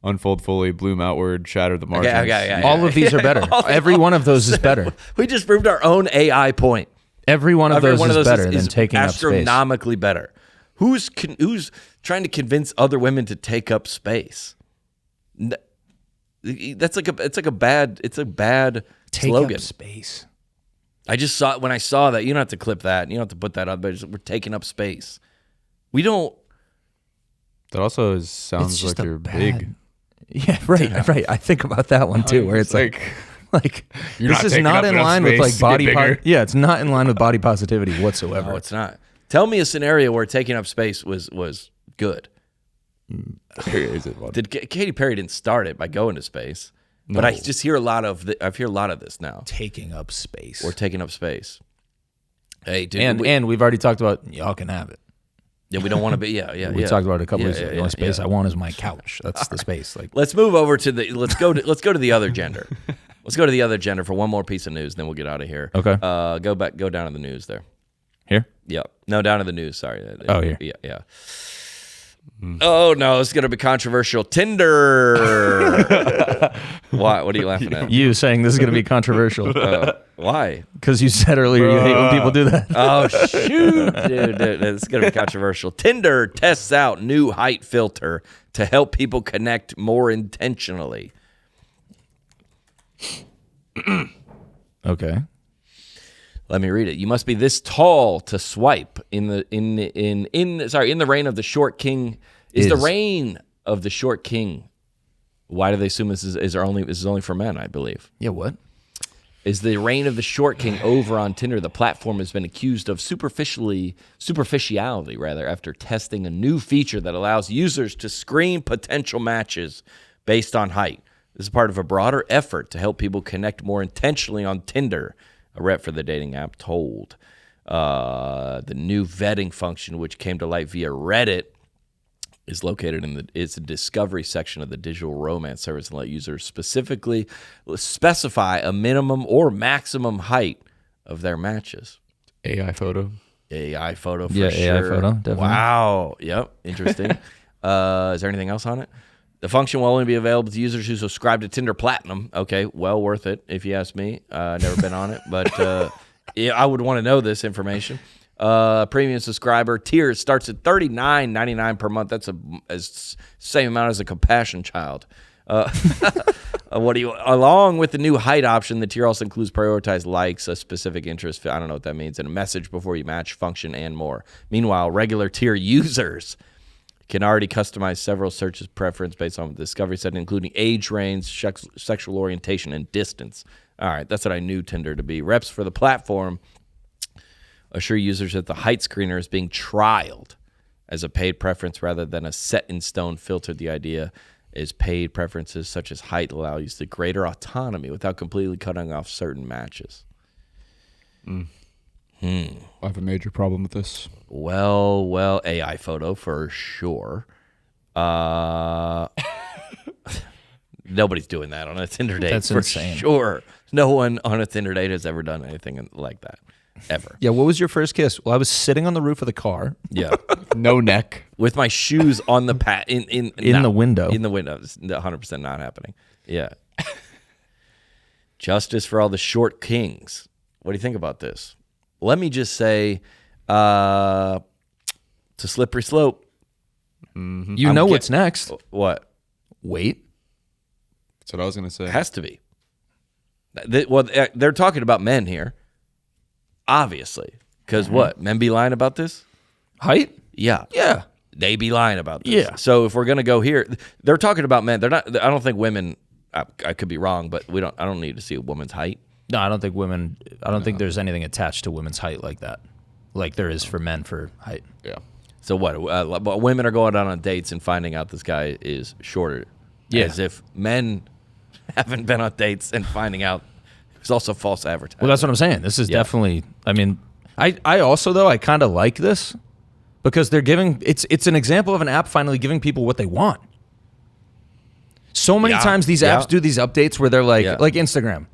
unfold fully, bloom outward, shatter the margins. Okay. All of these are better. Every one of those is better. We just proved our own AI point. Every one of those is better than taking up space. Astronomically better. Who's trying to convince other women to take up space? It's a bad Take slogan. Up space. I just saw it when I saw that. You don't have to clip that. You don't have to put that up. But we're taking up space. We don't. That also sounds like you're big. Yeah, right. I think about that one too, where it's like this is not in line with like body. Yeah, it's not in line with body positivity whatsoever. No, it's not. Tell me a scenario where taking up space was good. Did Katy Perry didn't start it by going to space? No. But I just hear a lot of this now. Taking up space. Or taking up space. Hey, dude. And we've already talked about y'all can have it. Yeah, we don't want to be. Yeah. We talked about it a couple weeks ago. The only space I want is my couch. That's the space. Like, let's move over to let's go to the other gender. Let's go to the other gender for one more piece of news, then we'll get out of here. Okay. Go down to the news there. Here? Yeah. No, down to the news. Sorry. Oh, here. Yeah. Oh no, it's gonna be controversial. Tinder. Why? What are you laughing at? You saying this is going to be controversial. Why? Because you said earlier you hate when people do that. Oh shoot, dude, it's gonna be controversial. Tinder tests out new height filter to help people connect more intentionally. Okay. Let me read it. You must be this tall to swipe in the reign of the short king. Is the reign of the short king? Why do they assume this is only for men? I believe. Yeah. What? Is the reign of the short king over on Tinder? The platform has been accused of superficiality after testing a new feature that allows users to screen potential matches based on height. This is part of a broader effort to help people connect more intentionally on Tinder. A rep for the dating app told the new vetting function, which came to light via Reddit, is located in the discovery section of the digital romance service and let users specifically specify a minimum or maximum height of their matches. AI photo for AI sure. photo, definitely. Wow. Yep. Interesting. Is there anything else on it? The function will only be available to users who subscribe to Tinder Platinum. Okay, well worth it if you ask me. Never been on it, but yeah, I would want to know this information. Premium subscriber tier starts at $39.99 per month. That's same amount as a compassion child. Along with the new height option, the tier also includes prioritized likes, a specific interest, I don't know what that means, and a message before you match function and more. Meanwhile, regular tier users can already customize several searches preference based on the discovery setting, including age range, sexual orientation, and distance. All right, that's what I knew Tinder to be. Reps for the platform assure users that the height screener is being trialed as a paid preference rather than a set-in-stone filter. The idea is paid preferences such as height allow users greater autonomy without completely cutting off certain matches. I have a major problem with this. Well, AI photo for sure. Nobody's doing that on a Tinder date. That's for insane. Sure. No one on a Tinder date has ever done anything like that. Ever. Yeah, what was your first kiss? Well, I was sitting on the roof of the car. Yeah. No neck. With my shoes on the in the window. In the window. It's 100% not happening. Yeah. Justice for all the short kings. What do you think about this? Let me just say, it's a slippery slope. Mm-hmm. You know what's next. What? Wait. That's what I was going to say. It has to be. They're talking about men here, obviously. Because what? Men be lying about this? Height? Yeah. Yeah. They be lying about this. Yeah. So if we're going to go here, they're talking about men. They're not. I don't think women, I could be wrong, but I don't need to see a woman's height. No, I don't think women. I don't think there's anything attached to women's height like that, like there is for men for height. Yeah. So what? Women are going out on dates and finding out this guy is shorter. Yeah. As if men haven't been on dates and finding out it's also false advertising. Well, that's what I'm saying. This is definitely. I mean, I also though I kind of like this because they're giving. It's an example of an app finally giving people what they want. So many times these apps do these updates where they're like Instagram.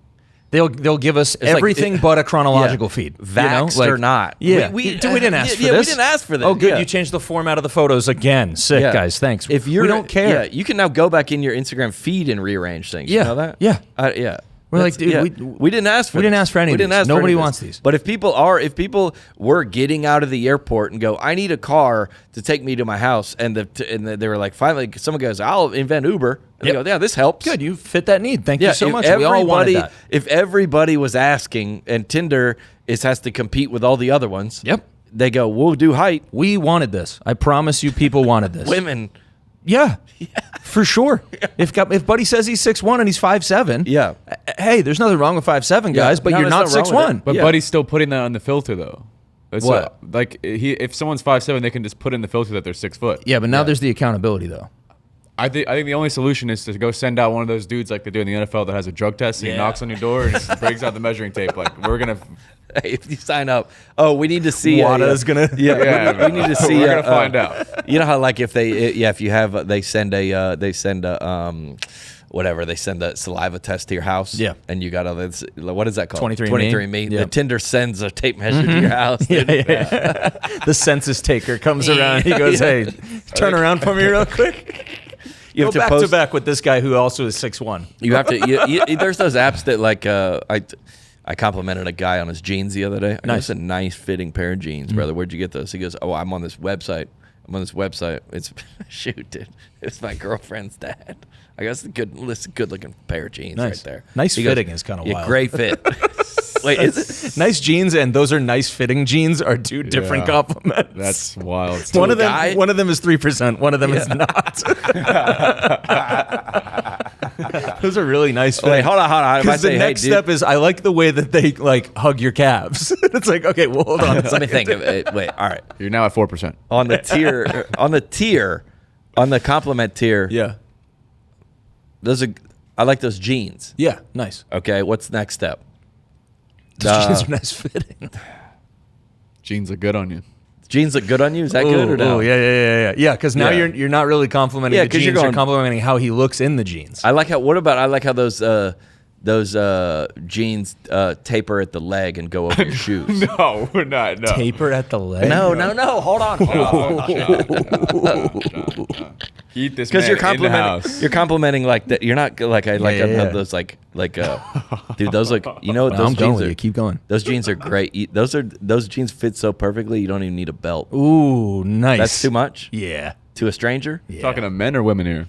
They'll give us everything but a chronological feed. Vaxxed or not. Yeah. We didn't ask for this. Yeah, we didn't ask for this. Oh, good. You changed the format of the photos again. Sick, guys. Thanks. We don't care. Yeah, you can now go back in your Instagram feed and rearrange things. Yeah. You know that? Yeah. Yeah. We're like, dude, we didn't ask for We didn't ask for any of these. Nobody wants these. But if people were getting out of the airport and go, I need a car to take me to my house, and they were like, finally, someone goes, I'll invent Uber. And they go, yeah, this helps. Good, you fit that need. Thank you so much. We all wanted that. If everybody was asking, and Tinder has to compete with all the other ones, they go, we'll do height. We wanted this. I promise you, people wanted this. Women. Yeah, for sure. If Buddy says he's 6'1" and he's 5'7", hey, there's nothing wrong with 5'7", guys, but you're not 6'1". But Buddy's still putting that on the filter, though. That's what? If someone's 5'7", they can just put in the filter that they're 6 foot. Yeah, but now there's the accountability, though. I think the only solution is to go send out one of those dudes like they do in the NFL that has a drug test. He knocks on your door and just breaks out the measuring tape. Like, we're gonna. Hey, if you sign up, we need to see. Wada's gonna. Yeah, we need to see. We're gonna find out. You know how like if you have they send whatever, they send a saliva test to your house. Yeah. And you got all this, what is that called? 23andMe. The Yep. Tinder sends a tape measure to your house. Yeah. The census taker comes around. He goes, "Hey, turn around for me real quick." You Go have to back post, to back with this guy who also is 6'1". You have to, there's those apps that like, I complimented a guy on his jeans the other day. Nice. A nice fitting pair of jeans, brother. Where'd you get those? He goes, "Oh, I'm on this website. It's shoot, dude. It's my girlfriend's dad." I guess good looking pair of jeans right there. Nice He fitting goes, is kind of yeah, wild. great fit. Wait, is it? Nice jeans and those are nice fitting jeans are two different compliments. That's wild. One of them is 3%. One of them is not. Those are really nice fitting. Wait, hold on. If I Because the say, next hey, dude, step is I like the way that they like hug your calves. It's like, okay, well, hold on. let me think of it. Wait, all right. You're now at 4%. On the compliment tier. Yeah. I like those jeans. Yeah. Nice. Okay, what's the next step? Those jeans are nice fitting. Jeans look good on you. Jeans look good on you? Is that good or no? Oh, yeah. Yeah, because now Yeah. you're not really complimenting Yeah, the 'cause jeans. you're You're going- complimenting how he looks in the jeans. I like how those jeans taper at the leg and go over your shoes. No, we're not. No. Taper at the leg. No. Hold on. Eat this Because man you're complimenting like that. You're not like I like Yeah. those like dude. Those look. You know what those I'm going jeans with are? you. Keep going. Those jeans are great. Those jeans fit so perfectly. You don't even need a belt. Ooh, nice. That's too much Yeah. to a stranger. Yeah. Talking to men or women here?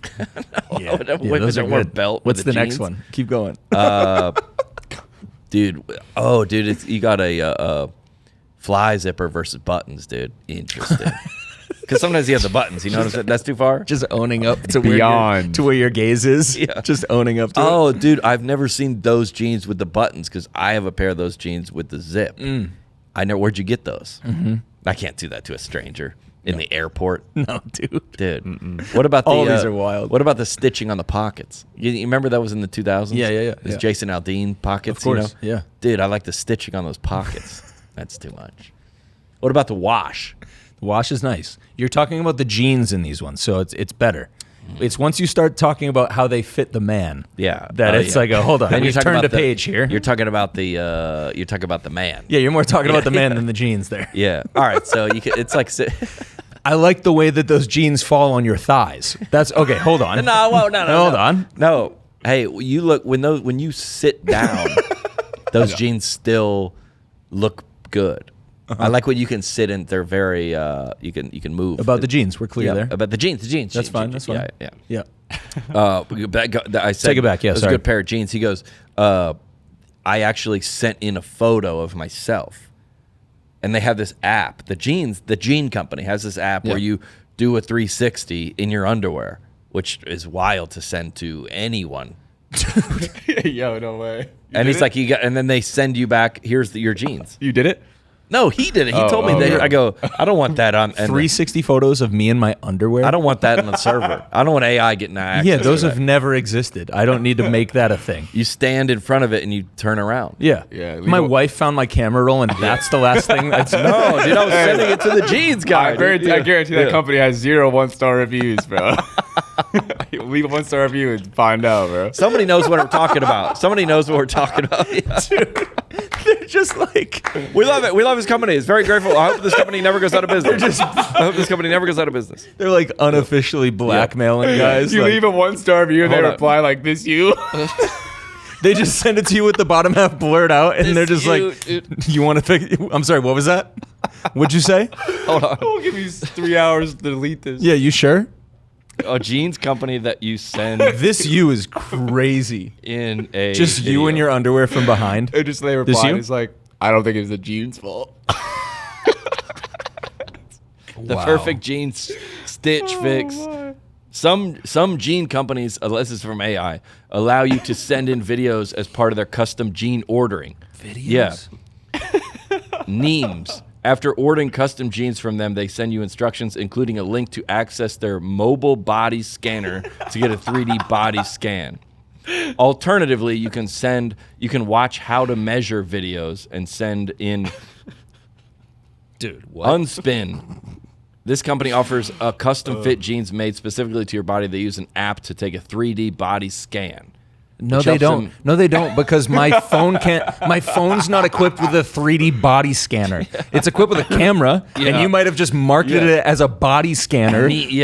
Yeah. Women those are don't wear good. belt with What's the the next jeans. one? Keep going. Dude. Oh, dude. You got a fly zipper versus buttons, dude. Interesting. Because sometimes you have the buttons. You notice that? That's too far. Just owning up to Beyond. where your gaze is. Yeah. Just owning up to it. Oh, dude, I've never seen those jeans with the buttons because I have a pair of those jeans with the zip. I know. Where'd you get those? I can't do that to a stranger in the airport. No, dude. Dude, what about the? All these are wild. What about the stitching on the pockets? You remember that was in the 2000s? Yeah. Those Jason Aldean pockets. Of course, You know? yeah. Dude, I like the stitching on those pockets. That's too much. What about the wash? The wash is nice. You're talking about the jeans in these ones, so it's better. It's once you start talking about how they fit the man. Yeah. That Oh, it's yeah. like, hold on. Then We've talking turned a about page here. You're talking about the man. Yeah, you're more talking about the man than the jeans there. Yeah. All right. So you can, it's like. I like the way that those jeans fall on your thighs. That's okay. Hold on. No. Hold on. No. Hey, you look when you sit down, those jeans still look good. I like when you can sit in. They're very. You can move. About the jeans, we're clear Yeah, there. about the jeans. That's fine. That's fine. Yeah. Yeah. I said, Take it back, yeah, it was sorry. a good pair of jeans. He goes, I actually sent in a photo of myself, and they have this app. The Jean Company has this app where you do a 360 in your underwear, which is wild to send to anyone. Yo, no way. And he's like, and then they send you back. Here's your jeans. You did it? No, he did it. He told me that. yeah. I go, I don't want that on. And 360 photos of me in my underwear. I don't want that on the server. I don't want AI getting access. Yeah, those to have that. never existed. I don't need to make that a thing. You stand in front of it and you turn around. Yeah. Yeah, My legal- wife found my camera roll, and that's the last thing. That's No, dude, I was sending it to the jeans guy. I guarantee that company has 0 1-star reviews, bro. Leave a 1-star review and find out, bro. Somebody knows what we're talking about. Somebody knows what we're talking about. Yeah. They're just like, We love it. We love his company. It's very grateful. I hope this company never goes out of business. I hope this company never goes out of business. they're like unofficially blackmailing guys. You like, leave a 1-star review and they Hold up. reply like, this you? they just send it to you with the bottom half blurred out, and they're just you, like, you want to pick? I'm sorry, what was that? What'd you say? Oh, give me 3 hours to delete this. Yeah, you sure? A jeans company that you send This you is crazy. in a Just you video. in your underwear from behind. It just they This reply. you? It's like, I don't think it was the jeans' fault. the Wow. perfect jeans stitch fix. Some jean companies, unless it's from AI, allow you to send in videos as part of their custom jean ordering. Videos? Yeah. Neems. After ordering custom jeans from them, they send you instructions, including a link to access their mobile body scanner to get a 3D body scan. Alternatively, you can watch how to measure videos and send in Dude, what? unspin This company offers custom fit jeans made specifically to your body. They use an app to take a 3D body scan. No, they don't. No, they don't, because my phone can't. My phone's not equipped with a 3D body scanner. It's equipped with a camera, and you might have just marketed it as a body scanner,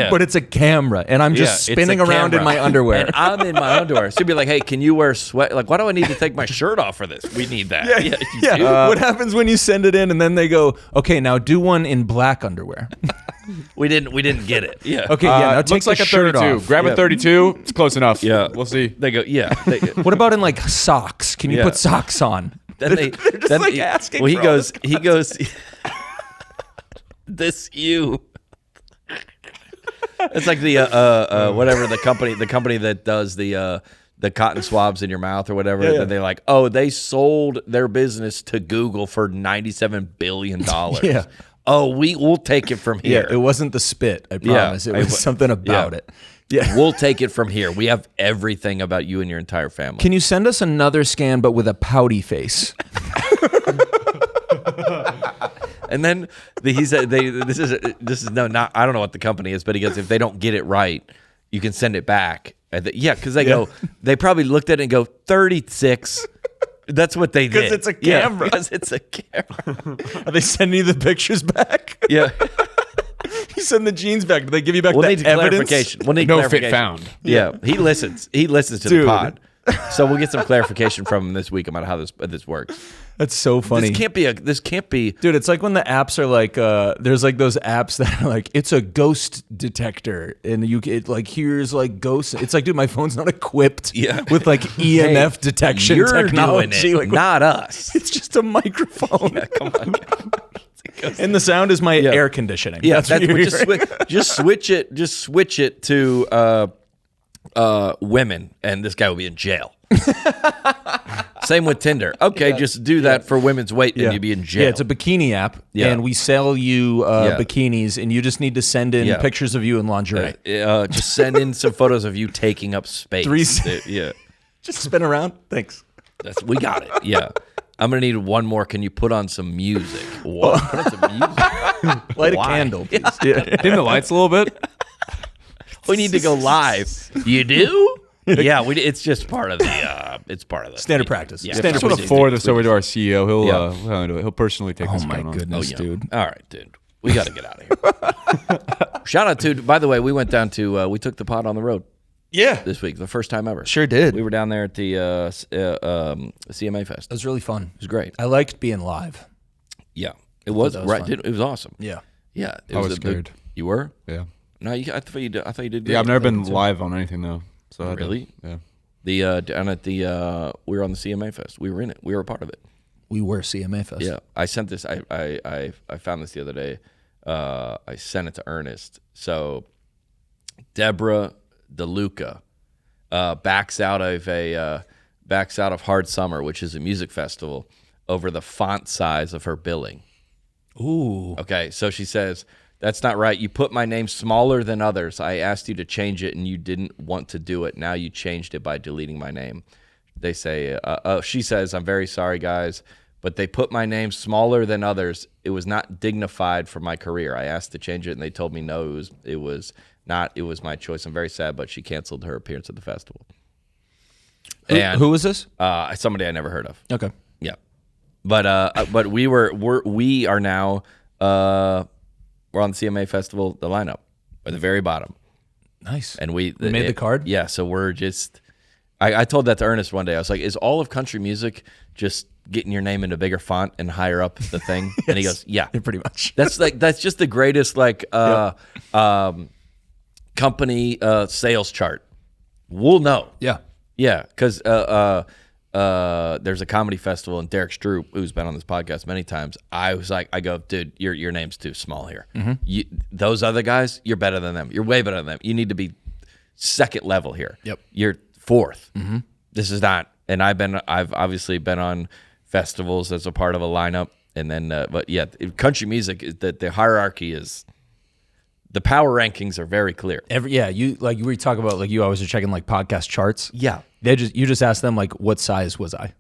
but it's a camera, and I'm just spinning around in my underwear. And I'm in my underwear. So you'd be like, hey, can you wear sweat? Like, why do I need to take my shirt off for this? We need that. What happens when you send it in, and then they go, okay, now do one in black underwear. We didn't get it. Yeah. Okay, now take looks the like a shirt 32. off. Grab a 32. It's close enough. Yeah. We'll see. They go, What about in like socks? Can you put socks on? Then they're just like asking. Well, for he goes. This you. It's like the whatever the company that does the cotton swabs in your mouth or whatever. Yeah. They're like, oh, they sold their business to Google for $97 billion. Yeah. Oh, we'll take it from here. Yeah, it wasn't the spit. I promise. It was something about it. Yeah. We'll take it from here. We have everything about you and your entire family. Can you send us another scan, but with a pouty face? And then he said, "This is not. I don't know what the company is, but he goes, if they don't get it right, you can send it back." And because they go, they probably looked at it and go 36. That's what they did. Because it's a camera. Because it's a camera. Are they sending you the pictures back? Yeah. You send the jeans back. Do they give you back We'll the need evidence? clarification. We'll need No clarification. fit found. Yeah. He listens. He listens to Dude. the pod. So we'll get some clarification from him this week about how this works. That's so funny. This can't be. Dude, it's like when the apps are like, there's like those apps that are like, it's a ghost detector, and here's like ghosts. It's like, dude, my phone's not equipped with like EMF detection You're technology. doing it, Like, not us. it's just a microphone. Yeah, come on. And the sound is my air conditioning. Yeah, That's what you're hearing. just switch it. Just switch it to women, and this guy will be in jail. Same with Tinder. Okay, just do that for women's weight, and you'll be in jail. Yeah, it's a bikini app, and we sell you bikinis, and you just need to send in pictures of you in lingerie. Just send in some photos of you taking up space. Yeah, Just spin around. Thanks. we got it. Yeah. I'm going to need one more. Can you put on some music? What? Put on some music? Light Why? a candle, please. Dim the lights a little bit. We need to go live. You do? Yeah, it's just part of the. It's part of the Standard practice. Yeah, I just want to forward this over to our CEO. He'll handle it. He'll personally take this. Oh my on. goodness, dude. All right, dude. We got to get out of here. Shout out to. By the way, we went down to. We took the pod on the road. Yeah. This week, the first time ever. Sure did. We were down there at the CMA Fest. It was really fun. It was great. I liked being live. Yeah, it was that was right. fun. It was awesome. Yeah. Yeah, it I was a big- scared. You were? Yeah. No, I thought you did. I thought you did. Great. Yeah, I've never been live on anything though. So I had to- Really? yeah. The down at the we were on the CMA Fest. We were in it. We were a part of it. We were CMA Fest. Yeah, I sent this. I found this the other day. I sent it to Ernest. So Deborah DeLuca backs out of Hard Summer, which is a music festival, over the font size of her billing. Ooh. Okay, so she says, that's not right. You put my name smaller than others. I asked you to change it, and you didn't want to do it. Now you changed it by deleting my name. They say, she says, I'm very sorry, guys, but they put my name smaller than others. It was not dignified for my career. I asked to change it, and they told me no, it was not. It was my choice. I'm very sad, but she canceled her appearance at the festival. Who was this? Somebody I never heard of. Okay. Yeah, but we are now we're on the CMA Festival, the lineup at the very bottom, Nice. and we made the card? Yeah, so we're just. I told that to Ernest one day. I was like, "Is all of country music just getting your name in a bigger font and higher up the thing?" And he goes, "Yeah, pretty much. that's just the greatest company sales chart. We'll know." Yeah. Yeah, because there's a comedy festival, and Derek Stroop, who's been on this podcast many times, I go, dude, your name's too small here. Those other guys, you're better than them. You're way better than them. You need to be second level here. Yep. You're fourth. This is not. And I've obviously been on festivals as a part of a lineup, and then, but yeah, country music is that the hierarchy is. The power rankings are very clear. You were talking about like you always are checking like podcast charts. Yeah. You just ask them like what size was I?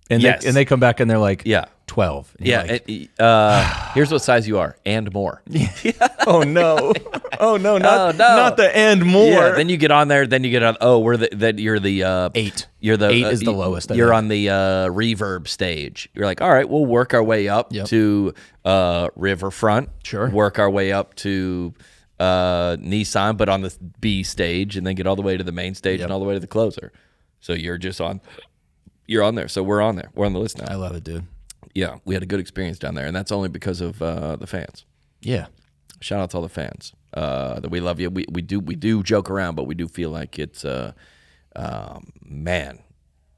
And Yes. they come back and they're like Yeah. 12. And you're like, Here's what size you are, and more. oh no, not the and more. Yeah, then you get on there. Then you get on. Oh, you're the 8. You're the 8 is the lowest. I You're think. on the reverb stage. You're like, all right, we'll work our way up to Riverfront. Sure. Work our way up to Nissan, but on the B stage, and then get all the way to the main stage and all the way to the closer. So you're just on. You're on there. So we're on there. We're on the list now. I love it, dude. Yeah, we had a good experience down there, and that's only because of the fans. Yeah. Shout out to all the fans that we love you. We do joke around, but we do feel like it's man.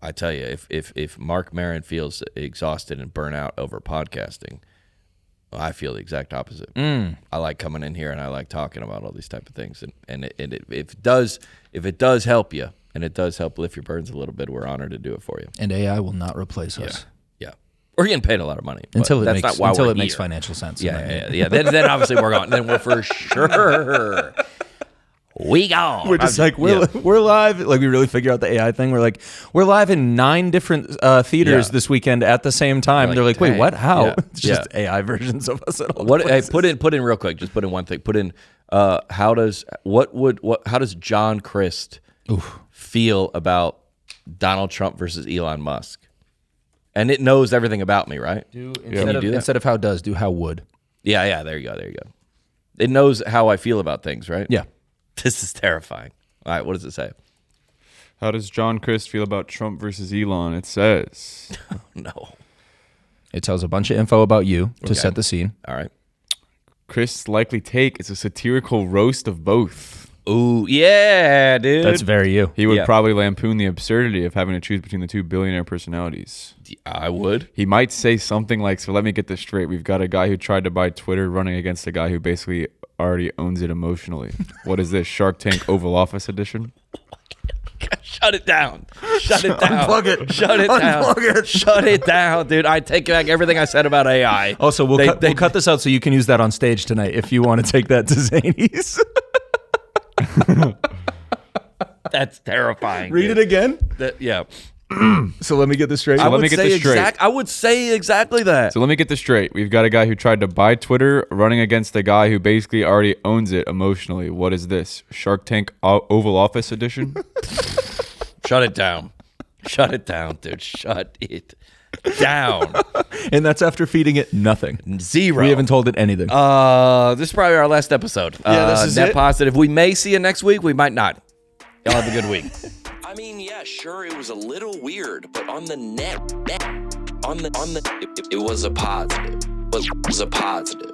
I tell you, if Mark Maron feels exhausted and burnout over podcasting, I feel the exact opposite. I like coming in here and I like talking about all these type of things, and if it does help you and it does help lift your burdens a little bit, we're honored to do it for you. And AI will not replace us. Yeah. We're getting paid a lot of money until it that's makes not why we're makes here. financial sense. Yeah. Then obviously we're gone. Then we're for sure. We gone. We're just like we're live. Like we really figure out the AI thing. We're live in 9 different theaters this weekend at the same time. They're like, wait, dang. what? How? Yeah. It's just AI versions of us at all. What? Hey, put in real quick. Just put in one thing. Put in how does John Crist feel about Donald Trump versus Elon Musk? And it knows everything about me, right? Instead of how does, do how would. Yeah. There you go. It knows how I feel about things, right? Yeah. This is terrifying. All right, what does it say? How does John Crist feel about Trump versus Elon? It says. No. It tells a bunch of info about you to set the scene. All right. Crist's likely take is a satirical roast of both. Ooh, yeah, dude. That's very you. He would probably lampoon the absurdity of having to choose between the 2 billionaire personalities. I would. He might say something like, so let me get this straight. We've got a guy who tried to buy Twitter running against a guy who basically already owns it emotionally. What is this, Shark Tank Oval Office edition? Shut it down. Shut it down. Unplug it. Shut it down. Unplug it. Shut it down, dude. I take back everything I said about AI. Also, we'll cut this out so you can use that on stage tonight if you want to take that to Zanies. That's terrifying. Read it again. Yeah. So let me get this straight. let me get this straight. I would say exactly that. So let me get this straight. We've got a guy who tried to buy Twitter running against a guy who basically already owns it emotionally. What is this, Shark Tank Oval Office edition? Shut it down. Shut it down, dude. Shut it down. And that's after feeding it nothing. 0. We haven't told it anything. This is probably our last episode. This is Net it. positive. We may see you next week. We might not. Y'all have a good week. I mean, yeah, sure, it was a little weird, but on the net, it was a positive. It was a positive.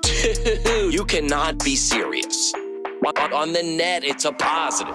You cannot be serious. On the net, it's a positive.